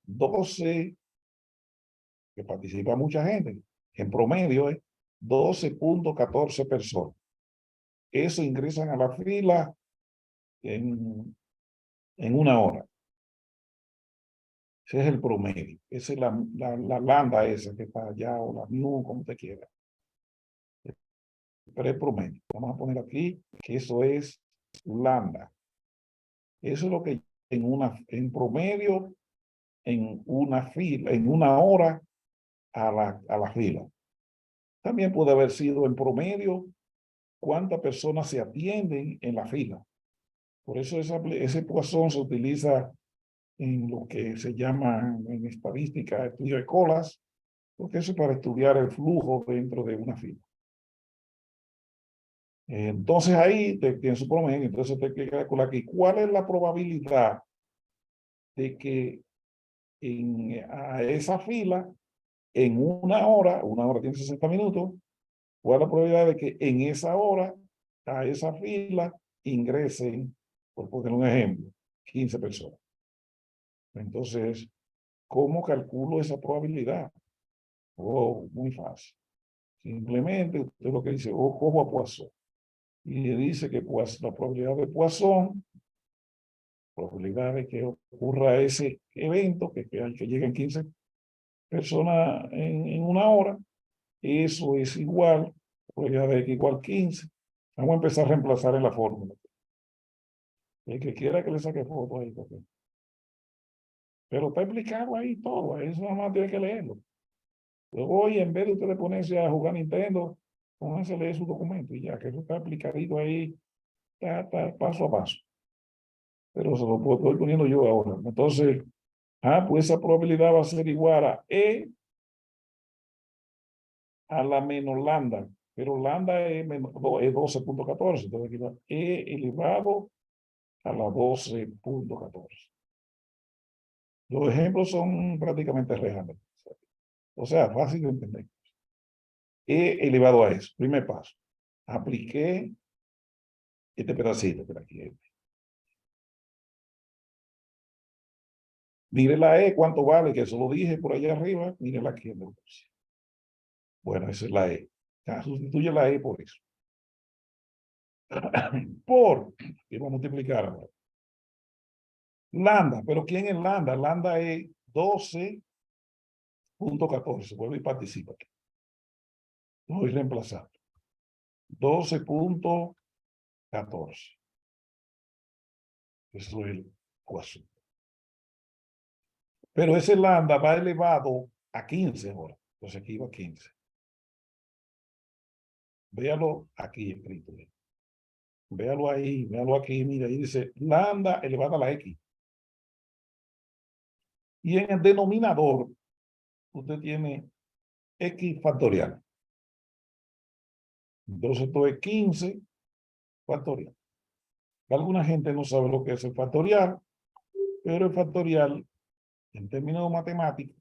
12, que participa mucha gente. En promedio es 12.14 personas. Eso ingresan a la fila en una hora. Ese es el promedio. Esa es la lambda esa que está allá, o la mu, como usted quiera. Pero es promedio. Vamos a poner aquí que eso es lambda. Eso es lo que en promedio, en una fila, en una hora a la fila. También puede haber sido en promedio cuántas personas se atienden en la fila. Por eso ese Poisson se utiliza en lo que se llama en estadística estudio de colas, porque eso es para estudiar el flujo dentro de una fila. Entonces ahí tiene su promedio, entonces te que calcular aquí cuál es la probabilidad de que a esa fila en una hora tiene 60 minutos, cuál es la probabilidad de que en esa hora a esa fila ingresen, por poner un ejemplo, 15 personas. Entonces, ¿cómo calculo esa probabilidad? Oh, muy fácil. Simplemente usted lo que dice, cojo a Poisson. Y le dice que pues, la probabilidad de Poisson, probabilidad de que ocurra ese evento, que lleguen 15 personas en una hora, eso es igual, probabilidad de que igual 15. Vamos a empezar a reemplazar en la fórmula. El que quiera que le saque foto ahí, porque... Pero está explicado ahí todo, eso nada más tiene que leerlo. Luego hoy, en vez de usted ponerse a jugar Nintendo, pónganse a leer su documento y ya, que eso está explicadito ahí, está paso a paso. pero se lo estoy poniendo yo ahora. Entonces, pues esa probabilidad va a ser igual a E a la menos lambda, pero lambda es 12.14, entonces aquí va E elevado a la 12.14. Los ejemplos son prácticamente reales, o sea, fácil de entender. E elevado a eso, primer paso. Apliqué este pedacito por aquí. Mire la E, cuánto vale, que eso lo dije por allá arriba, mire la aquí. Bueno, esa es la E. Ya, sustituye la E por eso. Quiero multiplicar ahora. Lambda, pero ¿quién es lambda? Lambda es 12.14. Vuelve y participa aquí. Lo voy reemplazando. 12.14. Eso es el cuaso. Pero ese lambda va elevado a 15 ahora. Entonces aquí va a 15. Véalo aquí escrito. Véalo ahí, véalo aquí. Mira, ahí dice lambda elevada a la X. Y en el denominador, usted tiene X factorial. Entonces esto es 15 factorial. Alguna gente no sabe lo que es el factorial, pero el factorial, en términos matemáticos,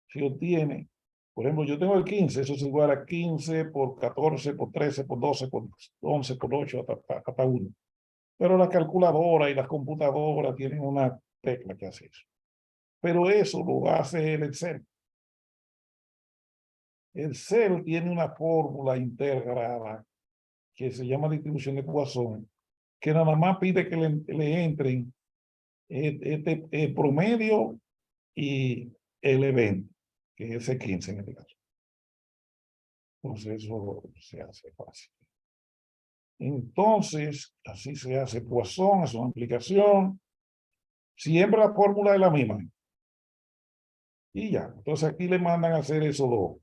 se obtiene, por ejemplo, yo tengo el 15, eso es igual a 15 por 14, por 13, por 12, por 11, por 8, hasta 1. Pero la calculadora y las computadoras tienen una tecla que hace eso. Pero eso lo hace el Excel. El Excel tiene una fórmula integrada que se llama distribución de Poisson, que nada más pide que le entren el promedio y el evento, que es el 15 en este caso. Entonces eso se hace fácil. Entonces, así se hace Poisson, es una aplicación. Siempre la fórmula es la misma. Y ya, entonces aquí le mandan a hacer eso dos.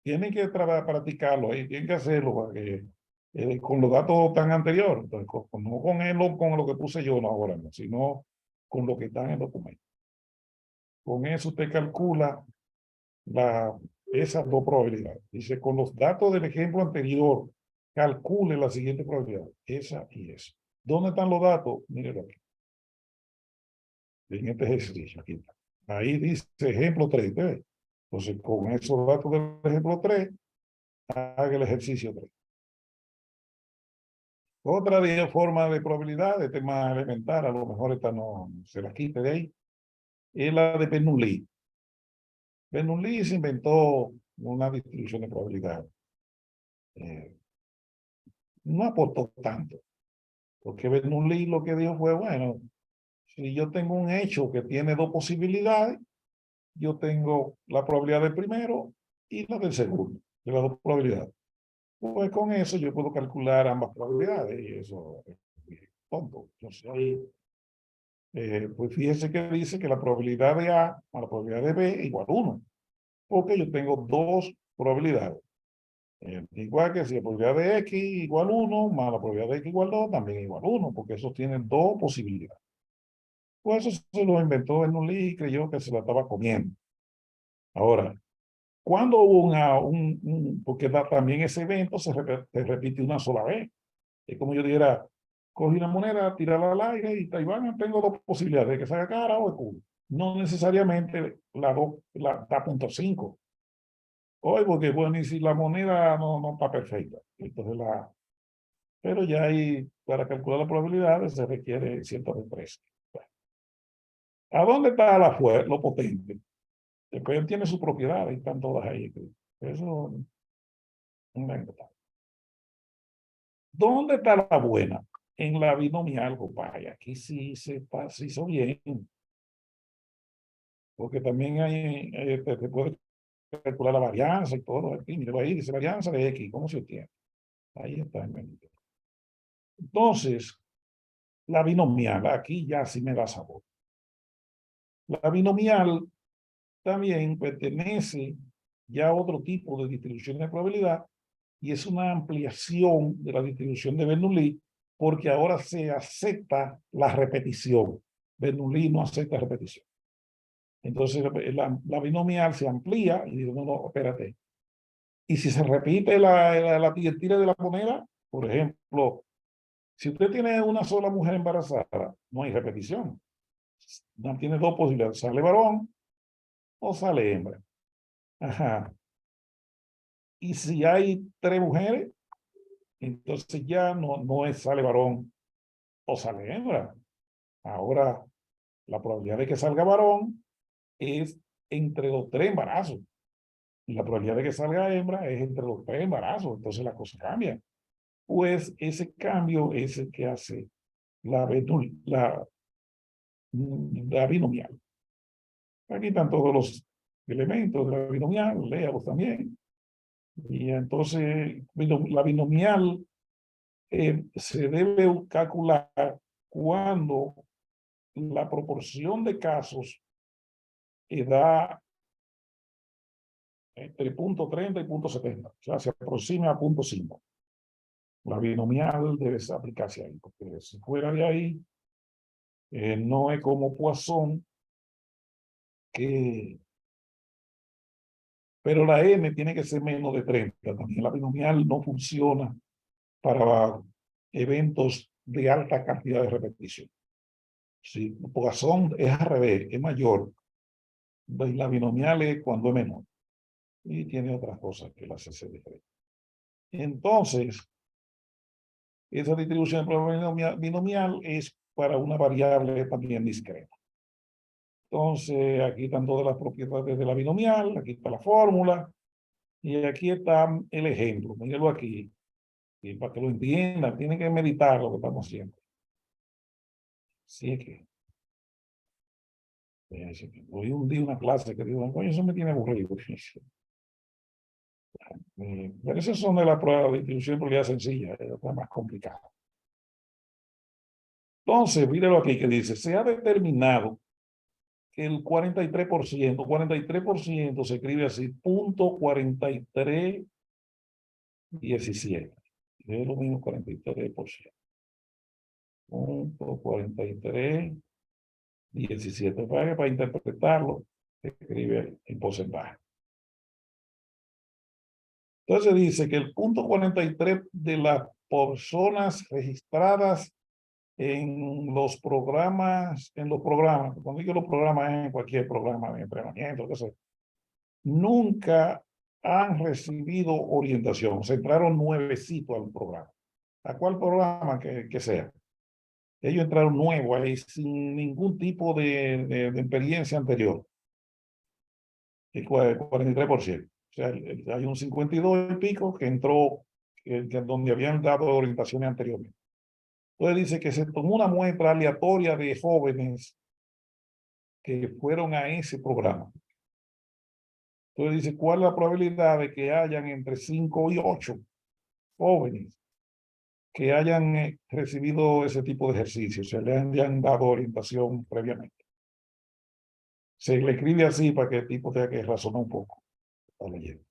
Tienen que practicarlo ahí, tienen que hacerlo para que, con los datos tan anteriores. Entonces, no con lo que puse yo no, ahora, no, sino con lo que está en el documento. Con eso usted calcula esas dos probabilidades. Dice, con los datos del ejemplo anterior, calcule la siguiente probabilidad, esa y esa. ¿Dónde están los datos? Mírenlo aquí. En este ejercicio, aquí está. Ahí dice ejemplo 3. ¿Ve? Entonces, con esos datos del ejemplo 3, haga el ejercicio 3. Otra forma de probabilidad, este más elemental, a lo mejor esta no se la quite de ahí, es la de Bernoulli. Bernoulli se inventó una distribución de probabilidad. No aportó tanto, porque Bernoulli lo que dijo fue, bueno, si yo tengo un hecho que tiene dos posibilidades, yo tengo la probabilidad del primero y la del segundo, de las dos probabilidades. Pues con eso yo puedo calcular ambas probabilidades y eso es tonto. Yo soy, pues fíjese que dice que la probabilidad de A a la probabilidad de B es igual a 1, porque yo tengo dos probabilidades. Igual que si la probabilidad de X igual 1 más la probabilidad de X igual 2 también es igual 1, porque esos tienen dos posibilidades. Pues eso se lo inventó Bernoulli y creyó que se la estaba comiendo. Ahora, cuando hubo porque también ese evento se repite una sola vez. Es como yo dijera, cogí una moneda, tirarla al aire y Taiwán tengo dos posibilidades, de que salga cara o de culo. No necesariamente la da 0.5. Hoy, porque bueno, y si la moneda no está perfecta. Entonces pero ya ahí, para calcular las probabilidades, se requiere cierto represo. Bueno, ¿a dónde está lo potente? Después tiene sus propiedades, están todas ahí. Eso no es importante. ¿Dónde está la buena? En la binomial, compadre. Aquí sí se hizo bien. Porque también hay, te puede calcular la varianza y todo. Aquí, mire, ahí dice varianza de X. ¿Cómo se obtiene? Ahí está. Entonces, la binomial, aquí ya sí me da sabor. La binomial también pertenece ya a otro tipo de distribución de probabilidad y es una ampliación de la distribución de Bernoulli porque ahora se acepta la repetición. Bernoulli no acepta repetición. Entonces la binomial se amplía y digo, no, no, espérate. Y si se repite la tira de la moneda, por ejemplo, si usted tiene una sola mujer embarazada, no hay repetición. No tiene dos posibilidades, sale varón o sale hembra. Ajá. Y si hay tres mujeres, entonces ya no es sale varón o sale hembra. Ahora, la probabilidad de que salga varón es entre los tres embarazos. Y la probabilidad de que salga hembra es entre los tres embarazos. Entonces la cosa cambia. Pues ese cambio es el que hace la, la binomial. Aquí están todos los elementos de la binomial, léalos también. Y entonces la binomial se debe calcular cuando la proporción de casos da entre punto 30 y punto 70, o sea, se aproxima a punto 5. La binomial debe aplicarse ahí, porque si fuera de ahí, no es como Poisson, que... Pero la n tiene que ser menos de 30. También la binomial no funciona para eventos de alta cantidad de repetición. Si Poisson es al revés, es mayor, y la binomial es cuando es menor. Y tiene otras cosas que las hace diferente. Entonces, esa distribución de probabilidad binomial es para una variable también discreta. Entonces, aquí están todas las propiedades de la binomial, aquí está la fórmula, y aquí está el ejemplo. Mírenlo aquí, y para que lo entiendan, tienen que meditar lo que estamos haciendo. Así es que, hoy un día una clase que digo, coño, eso me tiene aburrido. Pero esas son de la prueba de distribución de probabilidad sencilla, es más complicada. Entonces, míralo aquí que dice, se ha determinado que el 43% se escribe así, punto 4317. Es lo mismo 43%. Punto 4317. Para interpretarlo, se escribe en porcentaje. Entonces dice que el punto 43 de las personas registradas en los programas, cuando digo los programas, en cualquier programa de entrenamiento, nunca han recibido orientación. Se entraron nuevecitos al programa. ¿A cuál programa que sea? Ellos entraron nuevos ahí sin ningún tipo de experiencia anterior. El 43%. O sea, hay un 52 y pico que entró donde habían dado orientaciones anteriormente. Entonces dice que se tomó una muestra aleatoria de jóvenes que fueron a ese programa. Entonces dice, ¿cuál es la probabilidad de que hayan entre 5 y 8 jóvenes que hayan recibido ese tipo de ejercicios, se le hayan dado orientación previamente? Se le escribe así para que el tipo tenga que razonar un poco. Está leyendo.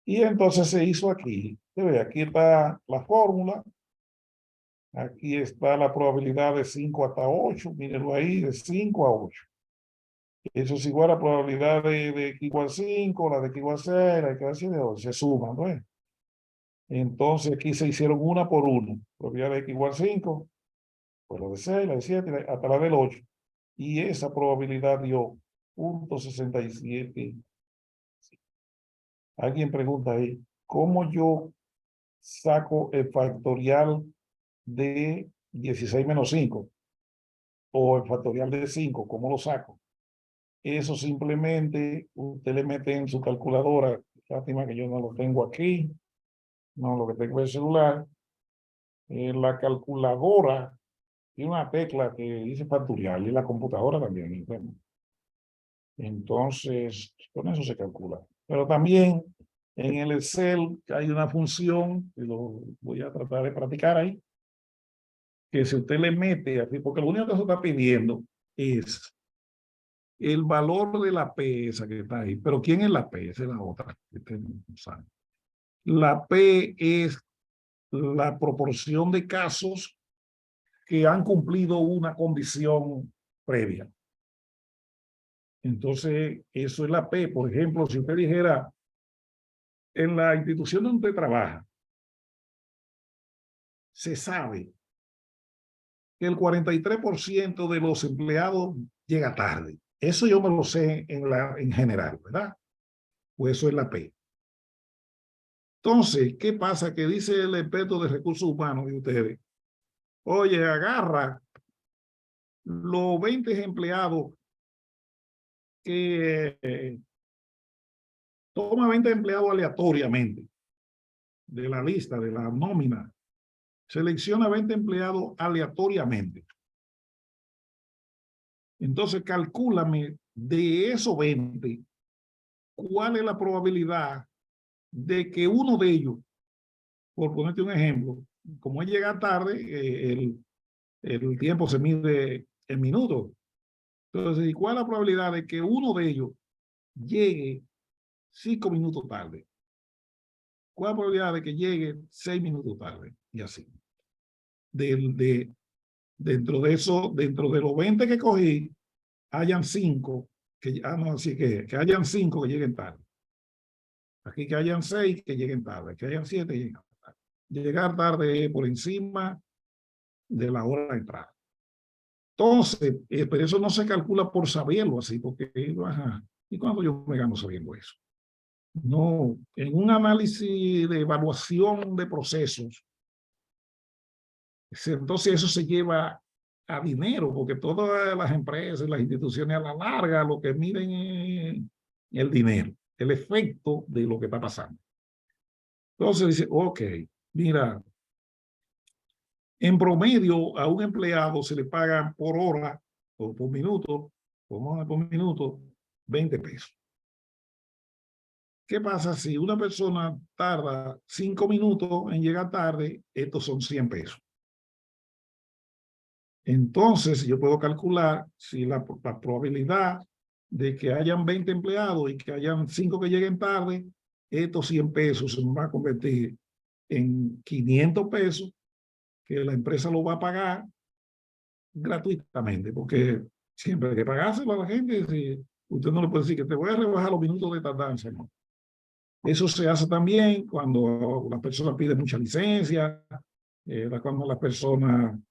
Y entonces se hizo aquí. Aquí está la fórmula. Aquí está la probabilidad de 5 hasta 8. Mírenlo ahí, de 5 a 8. Eso es igual a la probabilidad de x igual 5, la de x igual 6, la de x igual 7, se suman, ¿no es? Entonces aquí se hicieron una por una. Probabilidad de x igual 5, pues la de 6, la de 7, hasta la del 8. Y esa probabilidad dio 0.67. Alguien pregunta ahí, ¿cómo yo saco el factorial de 16 menos 5? O el factorial de 5, ¿cómo lo saco? Eso simplemente usted le mete en su calculadora. Lástima que yo no lo tengo aquí. No, lo que tengo es el celular. En la calculadora tiene una tecla que dice factorial y la computadora también. Entonces, con eso se calcula. Pero también en el Excel hay una función, y lo voy a tratar de practicar ahí, que si usted le mete así, porque lo único que se está pidiendo es el valor de la P esa que está ahí. Pero ¿quién es la P? Esa es la otra. La P es la proporción de casos que han cumplido una condición previa. Entonces, eso es la P. Por ejemplo, si usted dijera, en la institución donde usted trabaja, se sabe que el 43% de los empleados llega tarde. Eso yo me lo sé en general, ¿verdad? Pues eso es la P. Entonces, ¿qué pasa? Que dice el experto de recursos humanos de ustedes, oye, agarra los 20 empleados que toma 20 empleados aleatoriamente de la lista, de la nómina, selecciona 20 empleados aleatoriamente. Entonces, calcúlame de esos 20, ¿cuál es la probabilidad de que uno de ellos, por ponerte un ejemplo, como es llegar tarde, el tiempo se mide en minutos? Entonces, ¿y cuál es la probabilidad de que uno de ellos llegue 5 minutos tarde? ¿Cuál es la probabilidad de que llegue 6 minutos tarde? Y así. Dentro de eso, dentro de los 20 que cogí, hayan 5 no, así que hayan 5 que lleguen tarde. Aquí que hayan 6 que lleguen tarde, que hayan 7 que lleguen tarde. Llegar tarde por encima de la hora de entrada. Entonces, pero eso no se calcula por saberlo así, porque, ajá, ¿y cuándo yo me gano sabiendo eso? No, en un análisis de evaluación de procesos, entonces eso se lleva a dinero, porque todas las empresas, las instituciones a la larga lo que miden es el dinero, el efecto de lo que está pasando. Entonces dice, ok, mira, en promedio a un empleado se le pagan por hora o por minuto, por minuto, 20 pesos. ¿Qué pasa si una persona tarda 5 minutos en llegar tarde? Estos son 100 pesos. Entonces, yo puedo calcular si la probabilidad de que hayan 20 empleados y que hayan 5 que lleguen tarde, estos 100 pesos se van a convertir en 500 pesos que la empresa lo va a pagar gratuitamente, porque siempre hay que pagárselo a la gente. Si usted no le puede decir que te voy a rebajar los minutos de tardanza, ¿no? Eso se hace también cuando la persona pide mucha licencia, cuando la persona,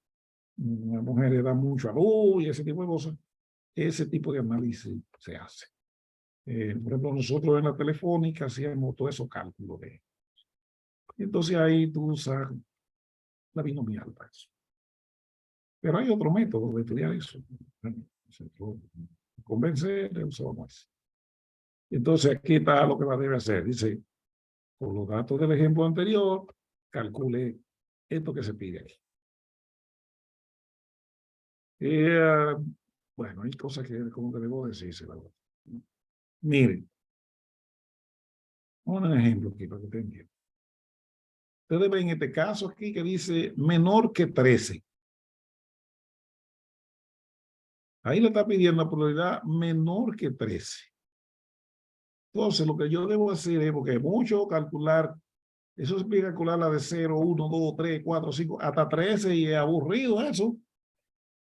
las mujeres dan mucho a luz y ese tipo de cosas. Ese tipo de análisis se hace. Por ejemplo, nosotros en la telefónica hacíamos todos esos cálculos. Entonces ahí tú usas la binomial para eso. Pero hay otro método de estudiar eso. Convencer, usamos ese. Entonces aquí está lo que va a debe hacer. Dice, por los datos del ejemplo anterior, calcule esto que se pide aquí. Bueno, hay cosas que como que debo decirse, la verdad. Miren, un ejemplo aquí para que ustedes entiendan. Ustedes ven este caso aquí que dice menor que 13. Ahí le está pidiendo la probabilidad menor que 13. Entonces, lo que yo debo hacer es, porque mucho calcular, eso se puede calcular la de 0, 1, 2, 3, 4, 5, hasta 13 y es aburrido eso.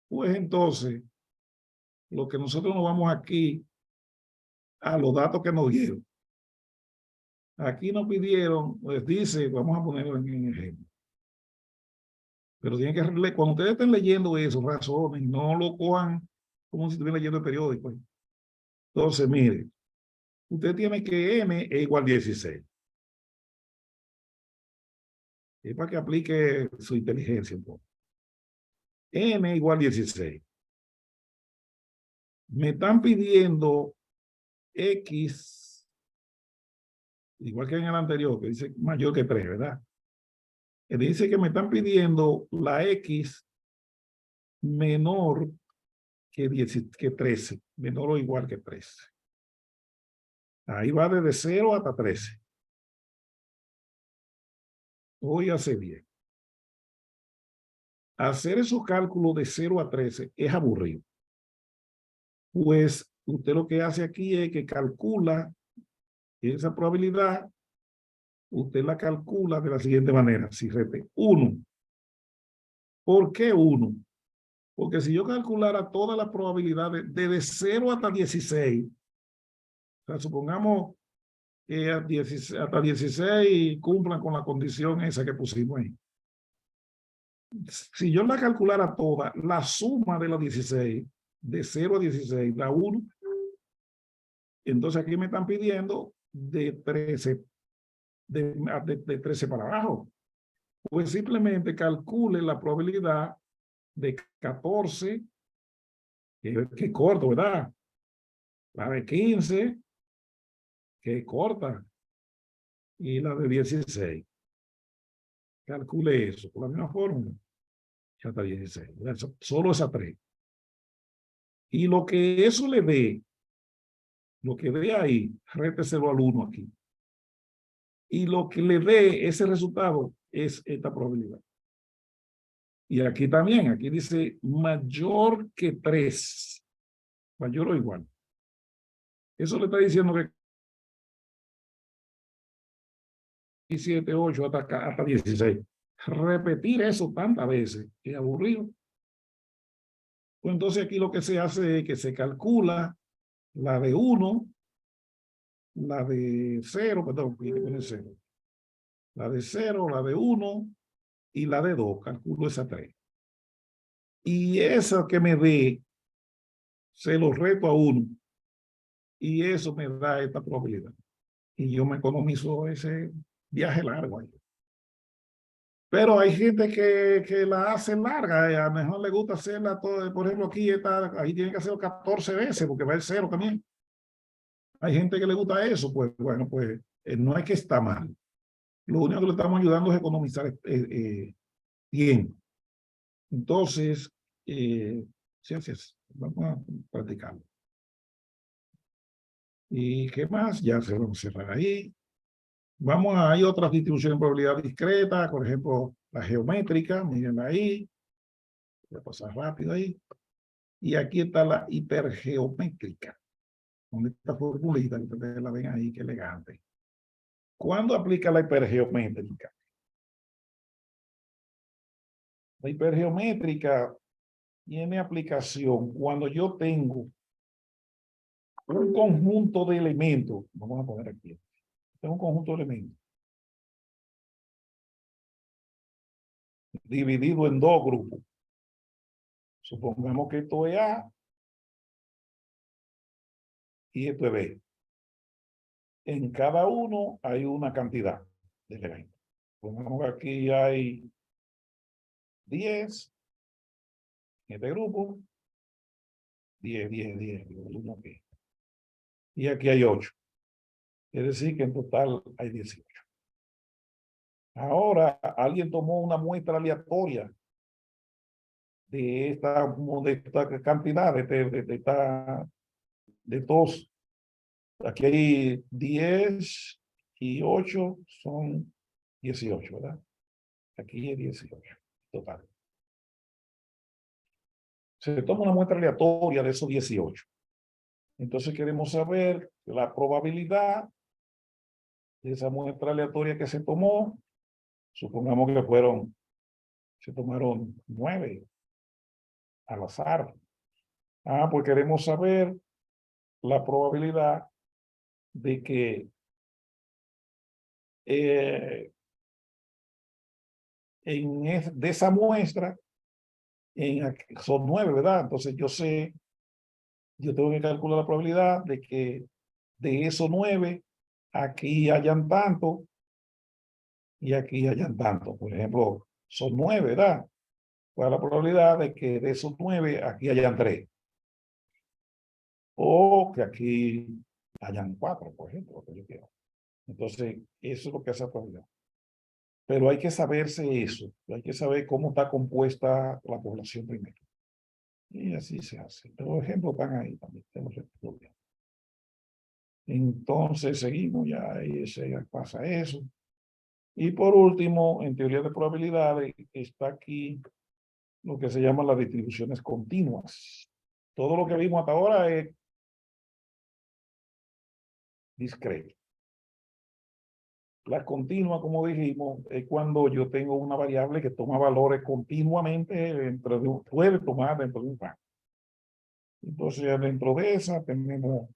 Pues entonces, lo que nosotros nos vamos aquí a los datos que nos dieron. Aquí nos pidieron, pues dice, vamos a ponerlo en ejemplo. Pero tienen que leer, cuando ustedes estén leyendo eso, razonen, no lo cojan como si estuvieran leyendo el periódico. Entonces, mire, usted tiene que n es igual a 16. Es para que aplique su inteligencia un poco. N igual a 16. Me están pidiendo X, igual que en el anterior, que dice mayor que 3, ¿verdad? Dice que me están pidiendo la X menor que 13, menor o igual que 13. Ahí va desde 0 hasta 13. Óigase bien. Hacer esos cálculos de 0 a 13 es aburrido. Pues usted lo que hace aquí es que calcula esa probabilidad usted la calcula de la siguiente manera. Si repite 1, ¿por qué 1? Porque si yo calculara todas las probabilidades desde 0 hasta 16, o sea, supongamos que hasta 16 cumplan con la condición esa que pusimos ahí. Si yo la calculara toda, la suma de las 16, de 0 a 16, da 1. Entonces aquí me están pidiendo de 13, de 13 para abajo. Pues simplemente calcule la probabilidad de 14, que corto, ¿verdad? La de 15, que corta, y la de 16. Calcule eso con la misma fórmula. Ya está 16. Solo esa 3. Y lo que eso le dé, lo que dé ahí, réteselo al 1 aquí. Y lo que le dé ese resultado es esta probabilidad. Y aquí también, aquí dice mayor que 3. Mayor o igual. Eso le está diciendo que 7, 8 hasta 16. Repetir eso tantas veces es aburrido. Pues entonces aquí lo que se hace es que se calcula la de 1, la de 0, perdón, 0, la de 0, la de 1 y la de 2. Calculo esa 3. Y esa que me dé, se lo reto a 1. Y eso me da esta probabilidad. Y yo me economizo ese viaje largo ahí. Pero hay gente que la hace larga, a lo mejor le gusta hacerla todo, por ejemplo, ahí tiene que hacerlo 14 veces porque va el 0 también. Hay gente que le gusta eso, pues bueno, pues no es que está mal. Lo único que le estamos ayudando es economizar tiempo. Entonces, sí, así es. Vamos a practicarlo. ¿Y qué más? Ya se vamos a cerrar ahí. Hay otras distribuciones de probabilidad discreta, por ejemplo, la geométrica, miren ahí. Voy a pasar rápido ahí. Y aquí está la hipergeométrica, con esta formulita, que ustedes la ven ahí, qué elegante. ¿Cuándo aplica la hipergeométrica? La hipergeométrica tiene aplicación cuando yo tengo un conjunto de elementos. Vamos a poner aquí. Tengo un conjunto de elementos dividido en dos grupos. Supongamos que esto es A y esto es B. En cada uno hay una cantidad de elementos. Supongamos que aquí hay 10 en este grupo. 10, 10, 10. Y aquí hay 8. Es decir, que en total hay 18. Ahora, alguien tomó una muestra aleatoria de esta cantidad, de todos. Aquí hay 10 y 8 son 18, ¿verdad? Aquí hay 18, total. Se toma una muestra aleatoria de esos 18. Entonces queremos saber la probabilidad de esa muestra aleatoria que se tomó. Supongamos que se tomaron 9 al azar. Pues queremos saber la probabilidad de que de esa muestra son 9, ¿verdad? Entonces yo tengo que calcular la probabilidad de que de esos 9 aquí hayan tanto y aquí hayan tanto. Por ejemplo, son 9, ¿verdad? ¿Cuál es la probabilidad de que de esos 9 aquí hayan 3? O que aquí hayan 4, por ejemplo, lo que yo quiero. Entonces, eso es lo que hace la probabilidad. Pero hay que saberse eso, hay que saber cómo está compuesta la población primero. Y así se hace. Los ejemplos están ahí también. Entonces seguimos, ya ahí pasa eso. Y por último, en teoría de probabilidades, está aquí lo que se llaman las distribuciones continuas. Todo lo que vimos hasta ahora es discreto. La continua, como dijimos, es cuando yo tengo una variable que toma valores continuamente puede tomar dentro de un rango. Entonces, dentro de esa tenemos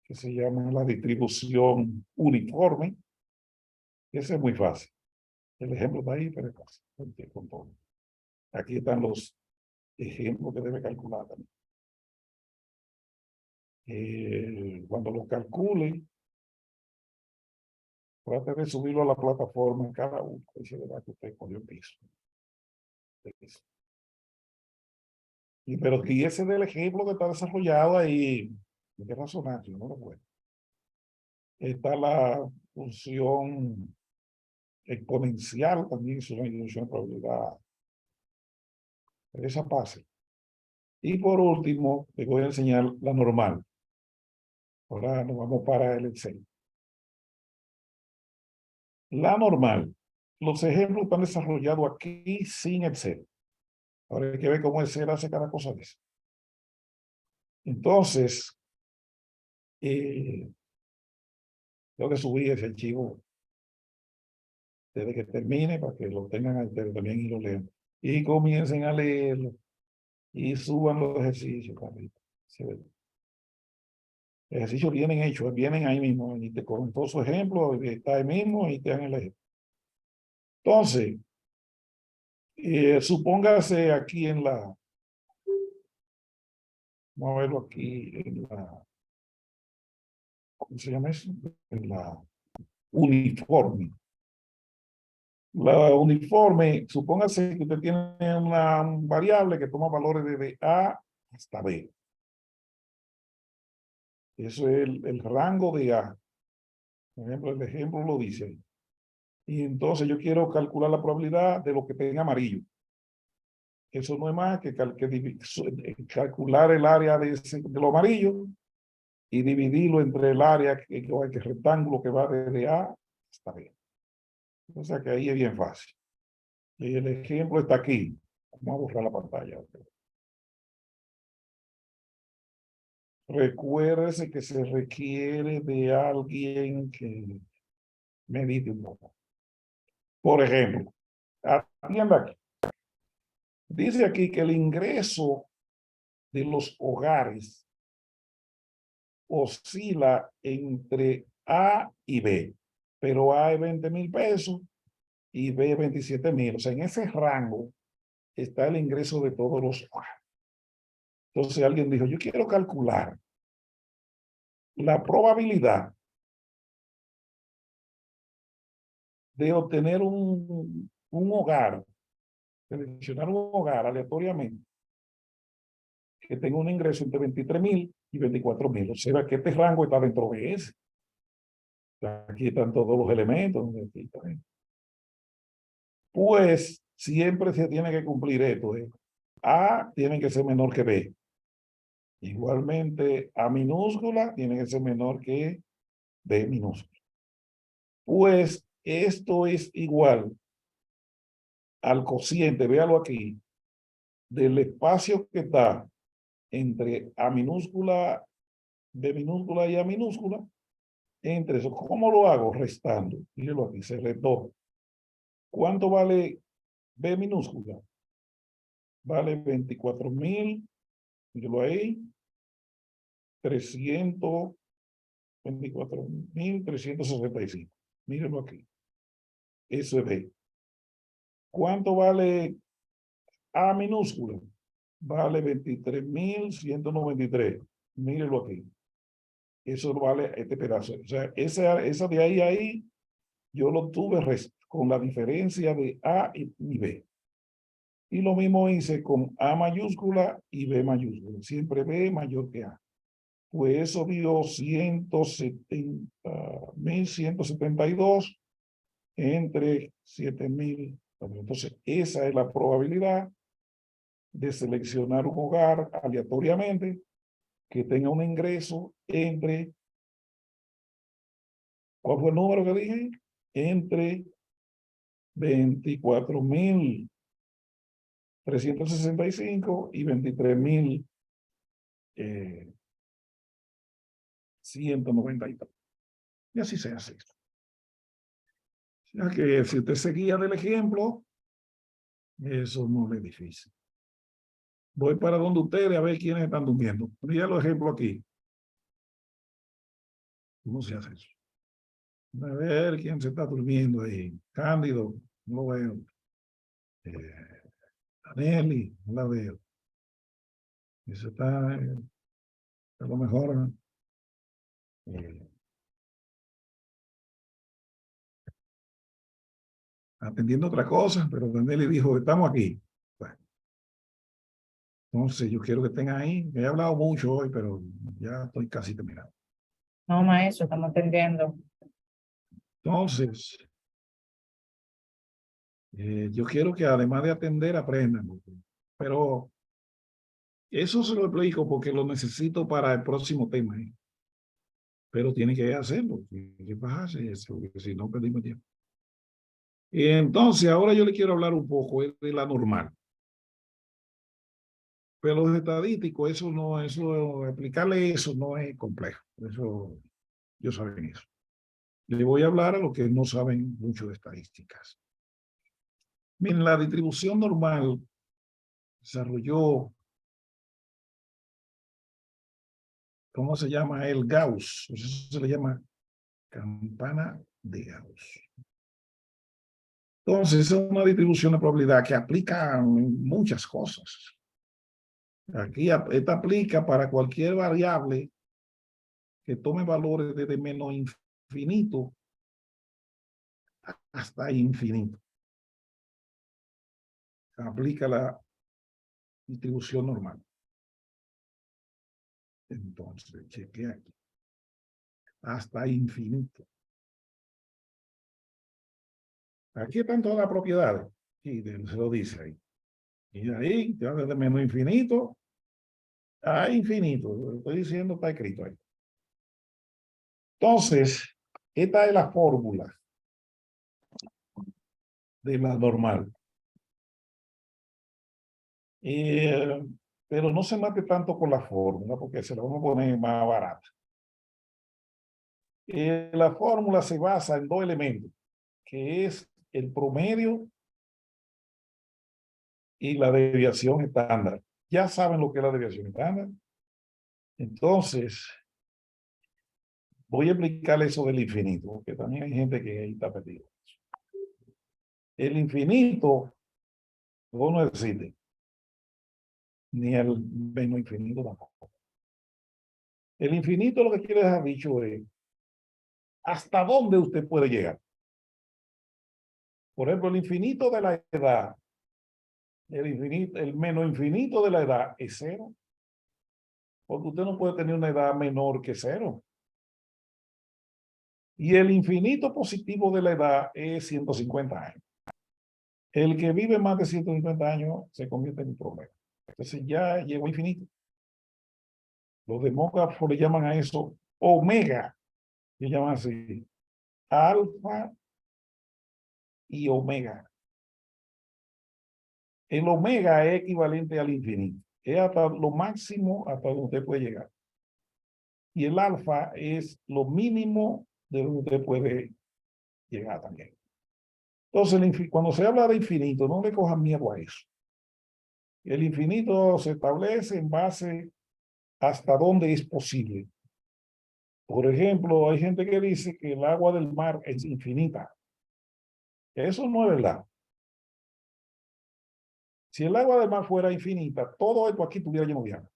que se llama la distribución uniforme. Ese es muy fácil. El ejemplo está ahí, pero es fácil. Con todo. Aquí están los ejemplos que debe calcular también. Cuando lo calcule, trate de subirlo a la plataforma en cada uno. Ese verá que usted cogió piso. Y, pero que ese del ejemplo que está desarrollado ahí, hay que razonar, yo no lo puedo. Está la función exponencial, también es una distribución de probabilidad. Esa fácil. Y por último, les voy a enseñar la normal. Ahora nos vamos para el Excel. La normal. Los ejemplos están desarrollados aquí sin Excel. Ahora hay que ver cómo Excel hace cada cosa de eso. Entonces, tengo que subir ese archivo desde que termine para que lo tengan ahí también y lo lean. Y comiencen a leerlo y suban los ejercicios. Ejercicios vienen hechos, vienen ahí mismo, y te con todos sus ejemplos, está ahí mismo y te dan el ejemplo. Entonces, supóngase aquí en la, vamos a verlo aquí en la, ¿cómo se llama eso? En la uniforme. La uniforme, supóngase que usted tiene una variable que toma valores desde A hasta B. Eso es el rango de A. Por ejemplo, el ejemplo lo dice ahí. Y entonces yo quiero calcular la probabilidad de lo que tenga amarillo. Eso no es más que calcular el área de lo amarillo y dividirlo entre el área que rectángulo que va desde A hasta B. O sea que ahí es bien fácil. Y el ejemplo está aquí. Vamos a borrar la pantalla. Recuérdese que se requiere de alguien que medite un poco. Por ejemplo, atienda aquí. Dice aquí que el ingreso de los hogares oscila entre A y B, pero A es 20,000 pesos y B 27,000. O sea, en ese rango está el ingreso de todos los hogares. Entonces alguien dijo, yo quiero calcular la probabilidad de obtener un hogar, seleccionar un hogar aleatoriamente que tenga un ingreso entre 23,000 y 24,000. O sea, que este rango está dentro de ese. Aquí están todos los elementos. Pues siempre se tiene que cumplir esto. A tiene que ser menor que B. Igualmente, A minúscula tiene que ser menor que B minúscula. Pues esto es igual al cociente, véalo aquí, del espacio que está entre A minúscula, B minúscula y A minúscula, entre eso. ¿Cómo lo hago? Restando. Mírenlo aquí, se restó. ¿Cuánto vale B minúscula? Vale 24,000, mírenlo ahí, 324,365. Mírenlo aquí. Eso es B. ¿Cuánto vale A minúscula? Vale 23,193. Mírenlo aquí. Eso vale este pedazo. O sea, esa de ahí a ahí, yo lo tuve con la diferencia de A y B. Y lo mismo hice con A mayúscula y B mayúscula. Siempre B mayor que A. Pues eso dio 170,172 entre 7,000. Entonces, esa es la probabilidad de seleccionar un hogar aleatoriamente que tenga un ingreso entre, ¿cuál fue el número que dije? Entre 24,365 y 23,193. Y así se hace. Ya que si usted seguía del ejemplo, eso no es difícil. Voy para donde ustedes a ver quiénes están durmiendo. Mira los ejemplos aquí. ¿Cómo se hace eso? A ver quién se está durmiendo ahí. Cándido, no lo veo. Aneli, no la veo. Eso está, a lo mejor, eh, atendiendo otra cosa, pero Aneli dijo, estamos aquí. Bueno, entonces yo quiero que estén ahí. He hablado mucho hoy, pero ya estoy casi terminado. No, maestro, estamos atendiendo. Entonces, yo quiero que además de atender, aprendan. Pero eso se lo explico porque lo necesito para el próximo tema. Pero tiene que hacerlo. Tiene que bajarse eso, porque si no perdimos tiempo. Y entonces, ahora yo le quiero hablar un poco de la normal. Pero los estadísticos, explicarle eso no es complejo. Eso, ellos saben eso. Le voy a hablar a los que no saben mucho de estadísticas. Miren, la distribución normal desarrolló, ¿cómo se llama? El Gauss. Eso se le llama campana de Gauss. Entonces, es una distribución de probabilidad que aplica en muchas cosas. Aquí, esta aplica para cualquier variable que tome valores desde menos infinito hasta infinito. Aplica la distribución normal. Entonces, chequea aquí. Hasta infinito. Aquí están todas las propiedades. Y se lo dice ahí. Y ahí, ya desde menos infinito a infinito. Lo estoy diciendo, está escrito ahí. Entonces, esta es la fórmula de la normal. Pero no se mate tanto con la fórmula porque se la vamos a poner más barata. La fórmula se basa en dos elementos, que es el promedio y la desviación estándar. Ya saben lo que es la desviación estándar. Entonces, voy a explicarles eso del infinito, porque también hay gente que ahí está perdido. El infinito no existe, ni el menos infinito tampoco. El infinito lo que quiere dejar dicho es hasta dónde usted puede llegar. Por ejemplo, el infinito de la edad, el menos infinito de la edad es cero. Porque usted no puede tener una edad menor que cero. Y el infinito positivo de la edad es 150 años. El que vive más de 150 años se convierte en un problema. Entonces ya llegó a infinito. Los demógrafos le llaman a eso omega. Le llaman así. Alfa y omega. El omega es equivalente al infinito. Es hasta lo máximo hasta donde usted puede llegar. Y el alfa es lo mínimo de donde usted puede llegar también. Entonces, cuando se habla de infinito, no le cojan miedo a eso. El infinito se establece en base hasta dónde es posible. Por ejemplo, hay gente que dice que el agua del mar es infinita. Eso no es verdad. Si el agua del mar fuera infinita, todo esto aquí estuviera lleno de agua.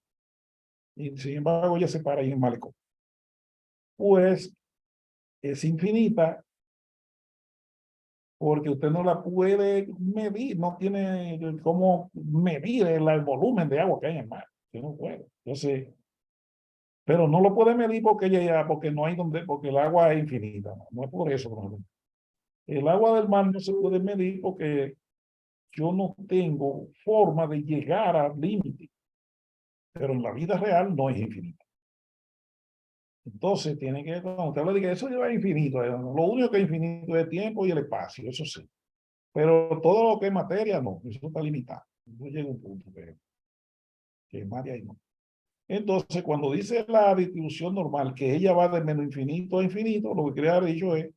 Y sin embargo, ya se para ahí en el malecón. Pues es infinita porque usted no la puede medir, no tiene cómo medir el volumen de agua que hay en el mar. Usted no puede. Entonces, pero no lo puede medir porque no hay donde, porque el agua es infinita. No es por eso. No. El agua del mar no se puede medir porque yo no tengo forma de llegar al límite. Pero en la vida real no es infinita. Entonces, tiene que, cuando usted habla de que eso lleva infinito, lo único que es infinito es el tiempo y el espacio, eso sí. Pero todo lo que es materia, no, eso está limitado. No llega a un punto que más de ahí no. Entonces, cuando dice la distribución normal, que ella va de menos infinito a infinito, lo que quiere haber dicho es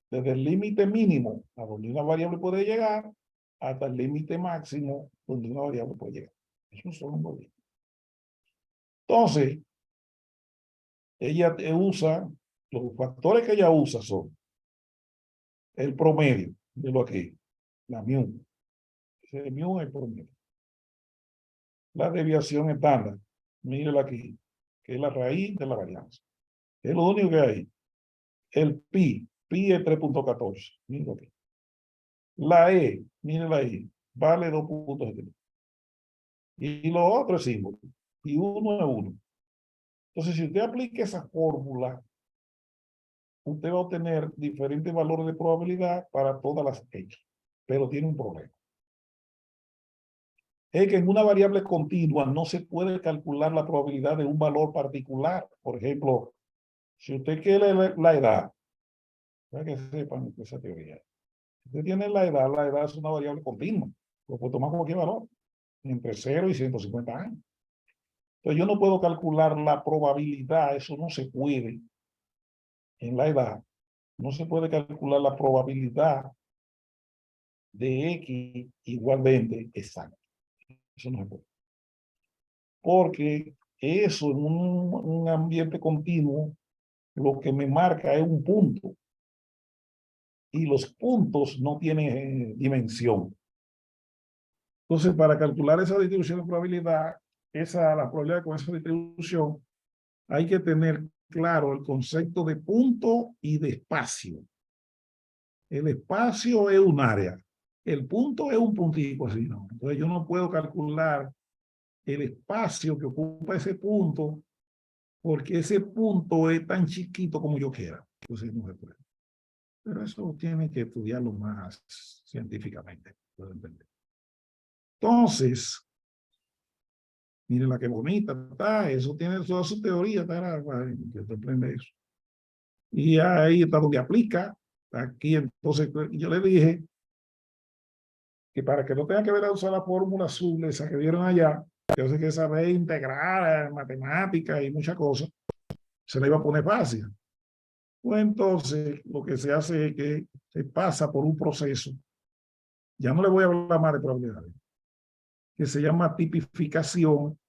desde el límite mínimo a donde una variable puede llegar hasta el límite máximo donde una variable puede llegar. Eso son un modelo. Entonces, ella usa, los factores que ella usa son el promedio, de lo aquí, la mu. Ese mu es el promedio. La desviación estándar, mírela aquí, que es la raíz de la varianza. Es lo único que hay. El pi es 3.14, míralo aquí. La mírala ahí, vale 2.7. Y lo otro es símbolo. Y uno es uno. Entonces, si usted aplica esa fórmula, usted va a obtener diferentes valores de probabilidad para todas las X. Pero tiene un problema. Es que en una variable continua no se puede calcular la probabilidad de un valor particular. Por ejemplo, si usted quiere la edad, para que sepan esa teoría. Si usted tiene la edad es una variable continua. Lo puede tomar cualquier valor, entre 0 y 150 años. Entonces yo no puedo calcular la probabilidad, eso no se puede. En la edad, no se puede calcular la probabilidad de X igualmente exacta. Eso no se puede. Porque eso en un ambiente continuo, lo que me marca es un punto. Y los puntos no tienen dimensión. Entonces, para calcular esa distribución de probabilidad, la probabilidad con esa distribución, hay que tener claro el concepto de punto y de espacio. El espacio es un área. El punto es un puntico así, ¿no? Entonces yo no puedo calcular el espacio que ocupa ese punto porque ese punto es tan chiquito como yo quiera. Entonces no se puede. Pero eso tiene que estudiarlo más científicamente. Puedo entender. Entonces, miren la que bonita está. Eso tiene toda su teoría. Que te aprende eso. Y ahí está donde aplica. Aquí entonces yo le dije que para que no tenga que ver a usar la fórmula azul, esa que vieron allá, yo sé que saber integrar matemáticas y muchas cosas, se la iba a poner fácil. Pues entonces lo que se hace es que se pasa por un proceso, ya no le voy a hablar más de probabilidades, que se llama tipificación,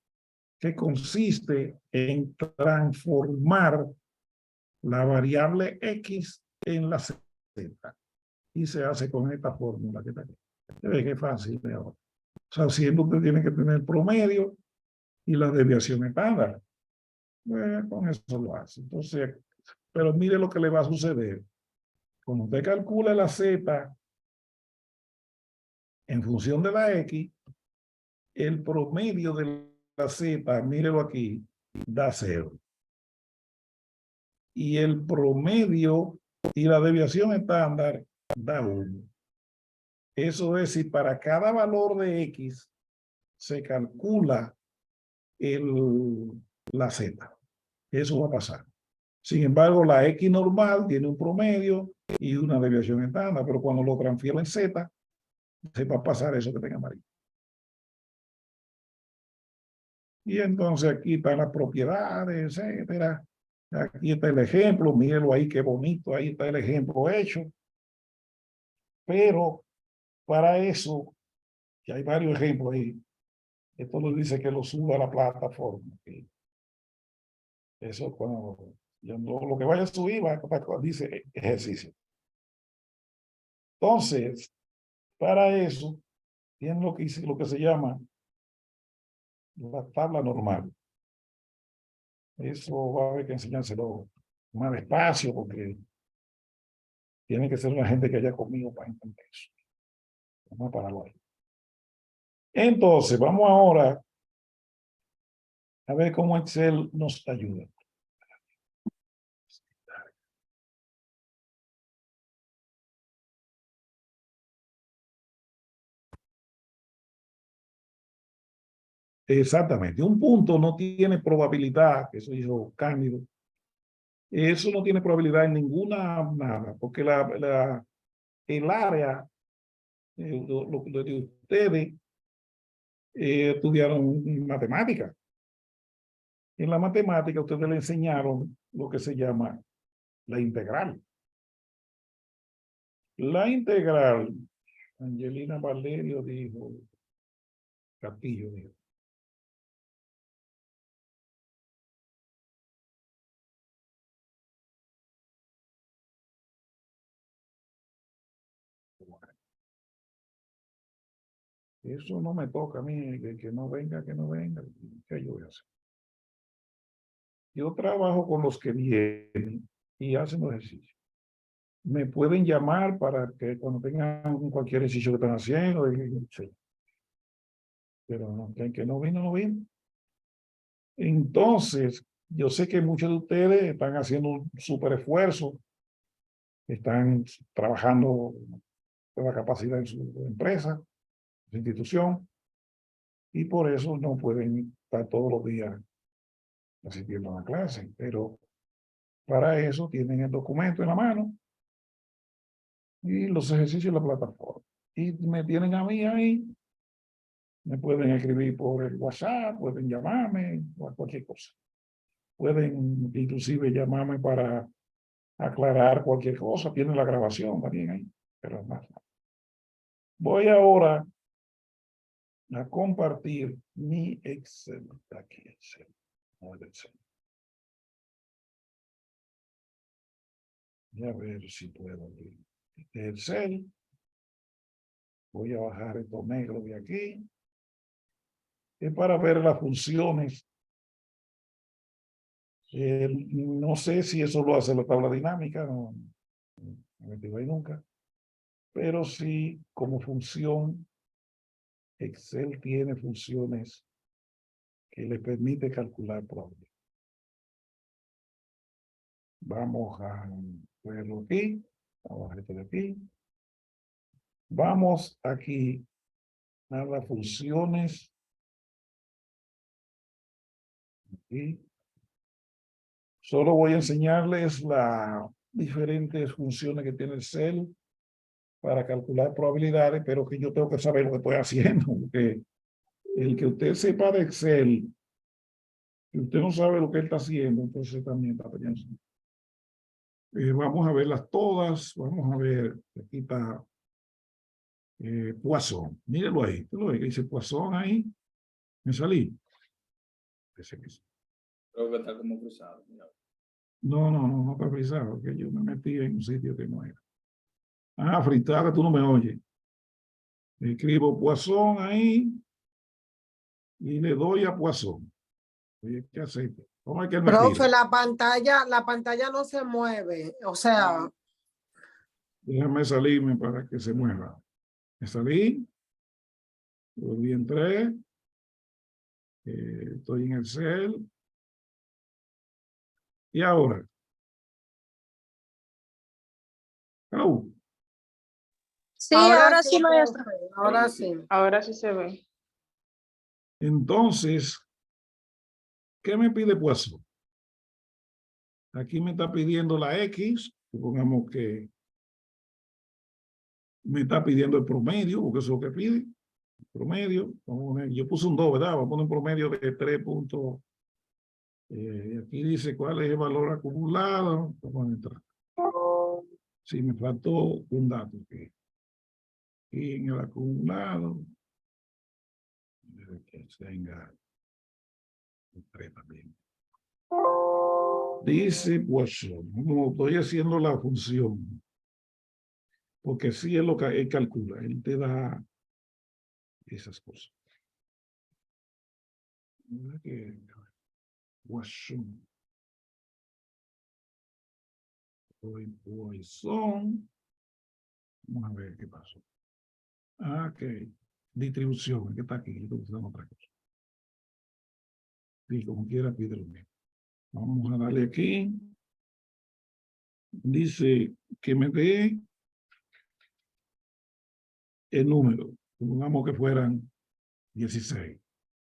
que consiste en transformar la variable X en la Z. Y se hace con esta fórmula que está aquí. Ve que fácil de ahora. O sea, siempre usted tiene que tener promedio y la desviación estándar. Con eso lo hace. Entonces, pero mire lo que le va a suceder. Cuando usted calcula la Z en función de la X, el promedio de la Z, mírelo aquí, da 0. Y el promedio y la desviación estándar da 1. Eso es si para cada valor de X se calcula la Z. Eso va a pasar. Sin embargo, la X normal tiene un promedio y una desviación estándar, pero cuando lo transfiero en Z, se va a pasar eso que tenga amarillo. Y entonces aquí están las propiedades, etcétera. Aquí está el ejemplo, mírenlo ahí, qué bonito, ahí está el ejemplo hecho. Pero para eso, que hay varios ejemplos ahí, esto nos dice que lo suba a la plataforma. Eso cuando lo que vaya a subir, dice ejercicio. Entonces, para eso, tienen lo que se llama la tabla normal. Eso va a haber que enseñárselo más despacio porque tiene que ser una gente que haya comido para entender eso. Vamos a pararlo ahí. Entonces, vamos ahora a ver cómo Excel nos ayuda. Exactamente. Un punto no tiene probabilidad, que eso hizo Cándido. Eso no tiene probabilidad en ninguna nada, porque el área, lo de ustedes estudiaron matemática. En la matemática ustedes le enseñaron lo que se llama la integral. La integral, Angelina Valerio dijo, Castillo dijo. Eso no me toca a mí, que no venga, que no venga. ¿Qué yo voy a hacer? Yo trabajo con los que vienen y hacen los ejercicios. Me pueden llamar para que cuando tengan cualquier ejercicio que están haciendo, sí. Pero no, que no vino, no vino. Entonces, yo sé que muchos de ustedes están haciendo un súper esfuerzo, están trabajando con la capacidad en su empresa, en su institución, y por eso no pueden estar todos los días asistiendo a la clase, pero para eso tienen el documento en la mano y los ejercicios en la plataforma. Y me tienen a mí ahí, me pueden escribir por el WhatsApp, pueden llamarme, o cualquier cosa. Pueden inclusive llamarme para aclarar cualquier cosa, tienen la grabación también ahí, pero más. Voy ahora a compartir mi Excel. Aquí, Excel. No, el Excel. Voy a ver si puedo abrir este Excel. Voy a bajar estos negros de aquí. Es para ver las funciones. No sé si eso lo hace la tabla dinámica, no me metí ahí nunca. Pero sí, como función, Excel tiene funciones que le permite calcular probabilidad. Vamos a verlo aquí. Vamos a bajar esto de aquí. Vamos aquí a las funciones. Aquí. Solo voy a enseñarles las diferentes funciones que tiene Excel para calcular probabilidades, pero que yo tengo que saber lo que estoy haciendo, porque el que usted sepa de Excel, y usted no sabe lo que él está haciendo, entonces también está peleando. Vamos a verlas todas, vamos a ver, aquí está Poisson, mírenlo ahí, ¿tú lo ves que dice Poisson ahí? Me salí. Creo que está como cruzado. No está frisado, que yo me metí en un sitio que no era. Ah, fritada, tú no me oyes. Escribo Poisson ahí y le doy a Poisson. Oye, ¿qué hace? ¿Cómo es que él me Profe, pide? la pantalla no se mueve. O sea, Déjame salirme para que se mueva. Me salí. Volví, entré. Estoy en el cel. Y ahora. Hello. Sí, ahora sí, maestra. profe, ahora sí. Ahora sí se ve. Entonces, ¿qué me pide Poisson? Aquí me está pidiendo la X. Supongamos que me está pidiendo el promedio, porque eso es lo que pide. El promedio. Vamos a poner, yo puse un 2, ¿verdad? Vamos a poner un promedio de 3 puntos. Aquí dice cuál es el valor acumulado. Vamos a entrar. Sí, me faltó un dato. Aquí en el acumulado. Que tenga un 3 también. Dice, pues, como estoy haciendo la función, porque sí es lo que él calcula, él te da esas cosas. Poisson. Vamos a ver qué pasó. Ah, ok. Distribución, que está aquí. Estoy usando otra cosa. Sí, como quiera, pide lo mismo. Vamos a darle aquí. Dice que me dé el número. Supongamos que fueran 16.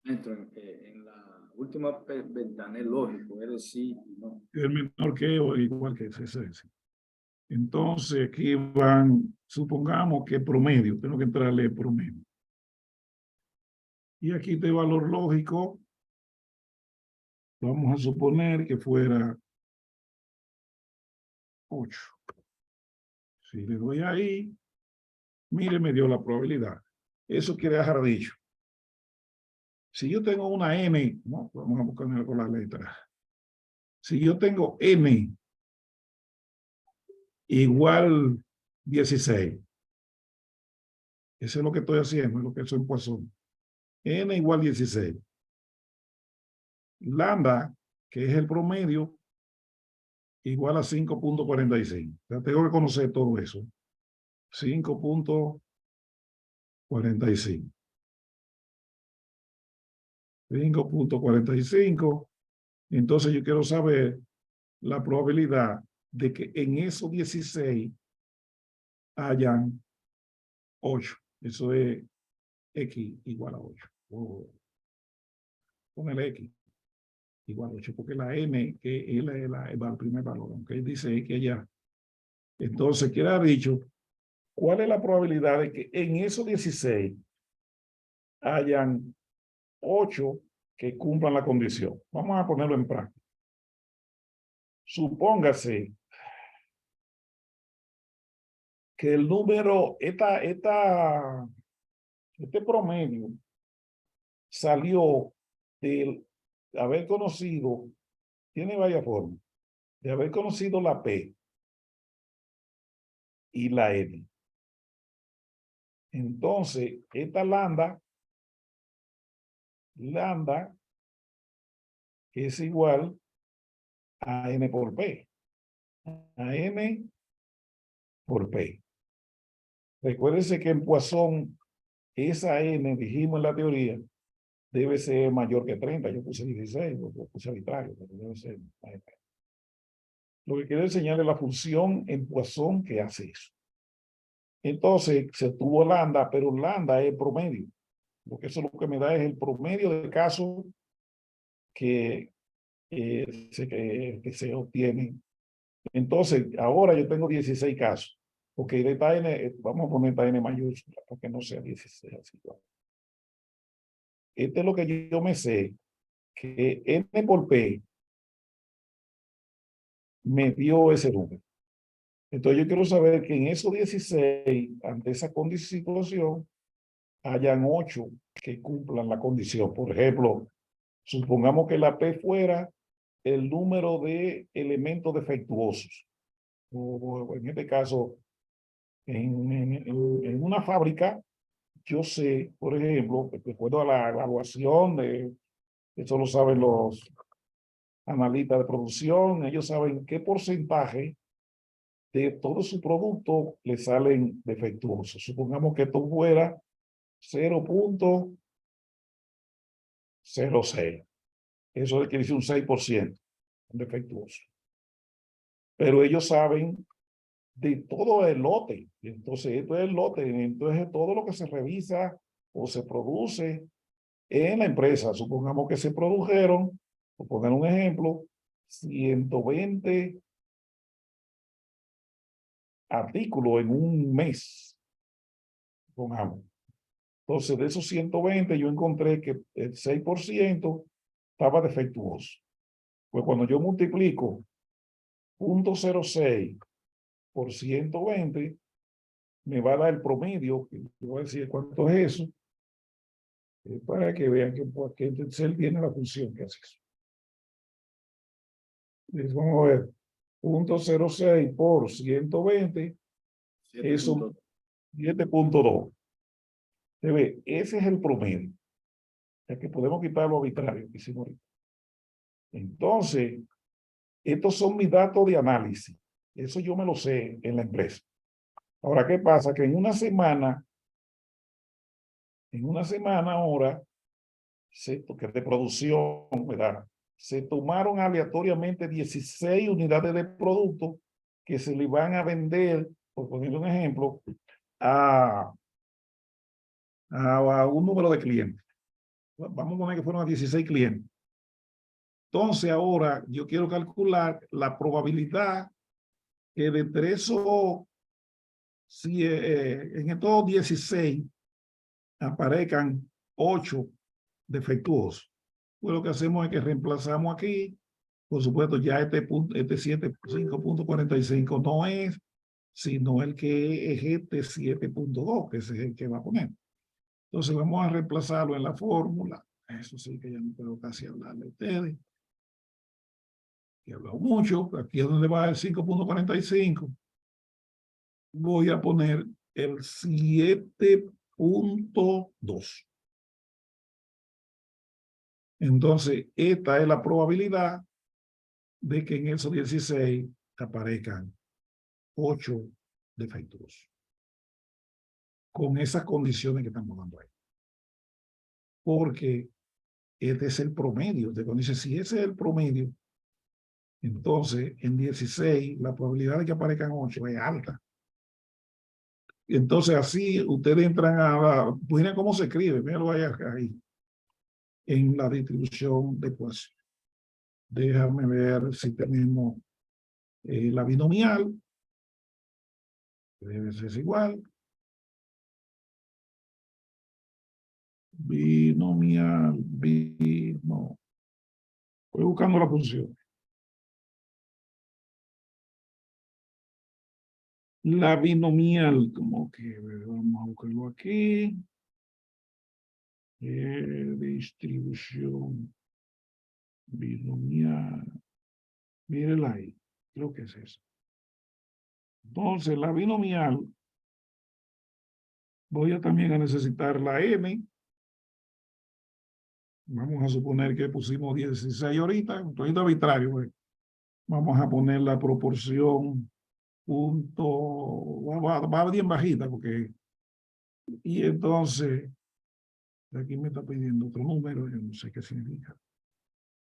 En la última ventana es lógico, es decir, no. Es menor que o igual que 16. Entonces aquí van, supongamos que promedio, tengo que entrarle promedio. Y aquí este valor lógico, vamos a suponer que fuera 8. Si le doy ahí, mire, me dio la probabilidad. Eso quiere dejar dicho. Si yo tengo una n, no, vamos a buscar con las letras. Si yo tengo n igual 16, eso es lo que estoy haciendo, es lo que soy en Poisson. N igual 16. Lambda, que es el promedio, igual a 5.45. O sea, tengo que conocer todo eso. 5.45. 5.45. Entonces yo quiero saber la probabilidad de que en esos 16 hayan 8. Eso es x igual a 8. Con el x igual a 8, porque la n, que es el primer valor, aunque dice x allá. Entonces, quiere haber dicho, ¿cuál es la probabilidad de que en esos 16 hayan 8 que cumplan la condición? Vamos a ponerlo en práctica. Supóngase que el número, este promedio salió de haber conocido, tiene varias formas, de haber conocido la P y la N. Entonces, esta lambda es igual a N por P. A N por P. Recuérdense que en Poisson, esa N, dijimos en la teoría, debe ser mayor que 30. Yo puse 16, lo puse arbitrario, pero debe ser. Lo que quiero enseñar es la función en Poisson que hace eso. Entonces, se tuvo lambda, pero lambda es promedio. Porque eso lo que me da es el promedio de casos que se obtienen. Entonces, ahora yo tengo 16 casos. Ok, de esta N, vamos a poner esta N mayúscula, para que no sea 16. Así. Este es lo que yo me sé, que N por P me dio ese número. Entonces yo quiero saber que en esos 16, ante esa situación, hayan 8 que cumplan la condición. Por ejemplo, supongamos que la P fuera el número de elementos defectuosos. O en este caso, en una fábrica, yo sé, por ejemplo, de acuerdo a la evaluación, eso lo saben los analistas de producción, ellos saben qué porcentaje de todo su producto le salen defectuosos. Supongamos que esto fuera 0.06. Eso quiere decir un 6% defectuoso. Pero ellos saben de todo el lote. Entonces, esto es el lote. Entonces, todo lo que se revisa o se produce en la empresa. Supongamos que se produjeron, por poner un ejemplo, 120 artículos en un mes. Pongamos. Entonces, de esos 120, yo encontré que el 6% estaba defectuoso. Pues cuando yo multiplico 0.06 por 120, me va a dar el promedio, que yo voy a decir cuánto es eso, para que vean que el Excel tiene la función que hace eso. Entonces, vamos a ver, 0.06 por 120, eso 7.2. Se ve, ese es el promedio. O sea que podemos quitar lo arbitrario que hicimos ahorita. Entonces, estos son mis datos de análisis. Eso yo me lo sé en la empresa. Ahora, ¿qué pasa? Que en una semana ahora, que de producción, ¿verdad? Se tomaron aleatoriamente 16 unidades de producto que se le van a vender, por poner un ejemplo, a un número de clientes. Vamos a poner que fueron a 16 clientes. Entonces, ahora yo quiero calcular la probabilidad que de entre esos, si en estos 16 aparezcan 8 defectuosos. Pues lo que hacemos es que reemplazamos aquí, por supuesto, ya este 5.45 no es sino el que es este 7.2, que ese es el que va a poner. Entonces vamos a reemplazarlo en la fórmula. Eso sí que ya no puedo casi hablarle a ustedes. He hablado mucho. Aquí es donde va el 5.45. Voy a poner el 7.2. Entonces, esta es la probabilidad de que en esos 16 aparezcan 8 defectos. Con esas condiciones que estamos dando ahí. Porque este es el promedio. Cuando dice, si ese es el promedio, entonces en 16 la probabilidad de que aparezcan 8 es alta. Entonces así ustedes entran miren cómo se escribe, míralo ahí, en la distribución de ecuación. Déjame ver si tenemos la binomial. Debe ser igual. Binomial, no. Estoy buscando la función. La binomial, como que vamos a buscarlo aquí. Distribución binomial. Mírenla ahí. Creo que es eso. Entonces, la binomial, voy a también a necesitar la m. Vamos a suponer que pusimos 16 ahorita, un poquito arbitrario. Pues. Vamos a poner la proporción punto, va bien bajita, porque, y entonces, aquí me está pidiendo otro número, yo no sé qué significa.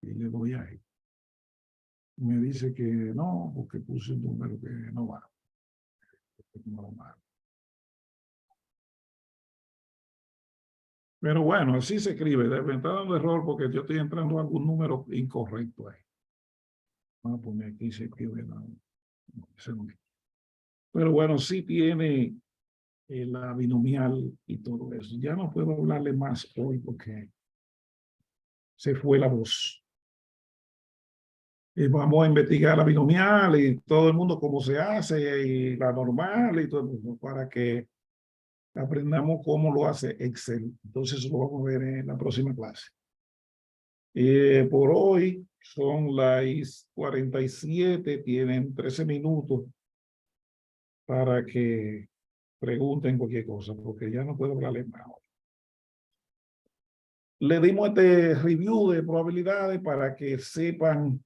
Y le doy ahí. Me dice que no, porque puse un número que no va. Pero bueno, así se escribe. Debe estar dando error porque yo estoy entrando a algún número incorrecto ahí. Vamos a poner aquí, se escribe. No, ese no. Pero bueno, sí tiene la binomial y todo eso. Ya no puedo hablarle más hoy porque se fue la voz. Vamos a investigar la binomial y todo el mundo cómo se hace y la normal y todo el mundo para que aprendamos cómo lo hace Excel. Entonces eso lo vamos a ver en la próxima clase. Por hoy son las 47, tienen 13 minutos para que pregunten cualquier cosa, porque ya no puedo hablarles más. Le dimos este review de probabilidades para que sepan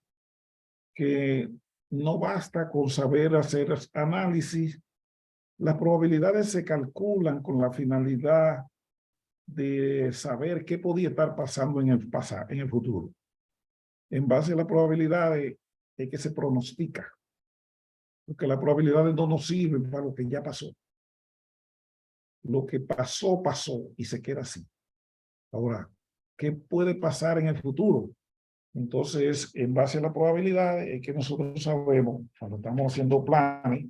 que no basta con saber hacer análisis. Las probabilidades se calculan con la finalidad de saber qué podía estar pasando en el futuro. En base a las probabilidades es que se pronostica. Porque las probabilidades no nos sirven para lo que ya pasó. Lo que pasó, pasó y se queda así. Ahora, ¿qué puede pasar en el futuro? Entonces, en base a las probabilidades es que nosotros sabemos, cuando estamos haciendo planes,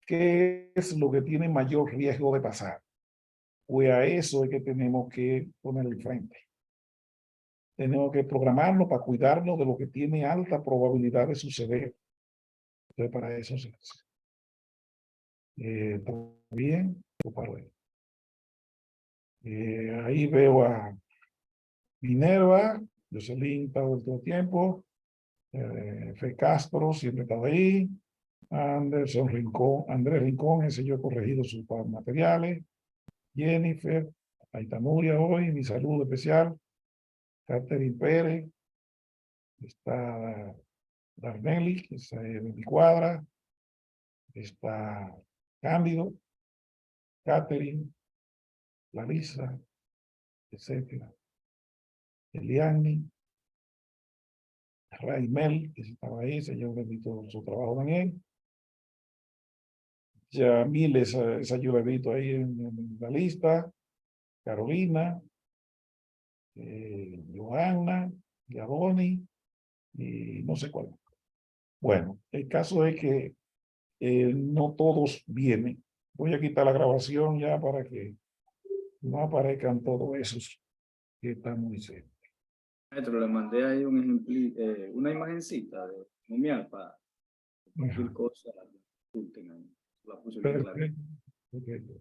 qué es lo que tiene mayor riesgo de pasar. Pues a eso es que tenemos que poner el frente. Tenemos que programarlo para cuidarnos de lo que tiene alta probabilidad de suceder. Entonces, para eso se hace. ¿Está bien? Ahí veo a Minerva, Jocelyn todo el tiempo, F. Castro siempre está ahí, Andrés Rincón, ese yo he corregido sus materiales, Jennifer, ahí está Nuria hoy, mi saludo especial, Catherine Pérez, está Darnelli, que es de mi cuadra, está Cándido, Catherine, Larissa, etcétera. Eliani, Raimel, que estaba ahí, señor bendito su trabajo también. Ya miles, esa yo la he visto ahí en la lista. Carolina, Johanna, Gaboni, y no sé cuál. Bueno, el caso es que no todos vienen. Voy a quitar la grabación ya para que no aparezcan todos esos que están muy cerca. Maestro, le mandé ahí un ejemplo, una imagencita de binomial para cualquier cosa. La puse bien clara. Perfecto. Perfecto.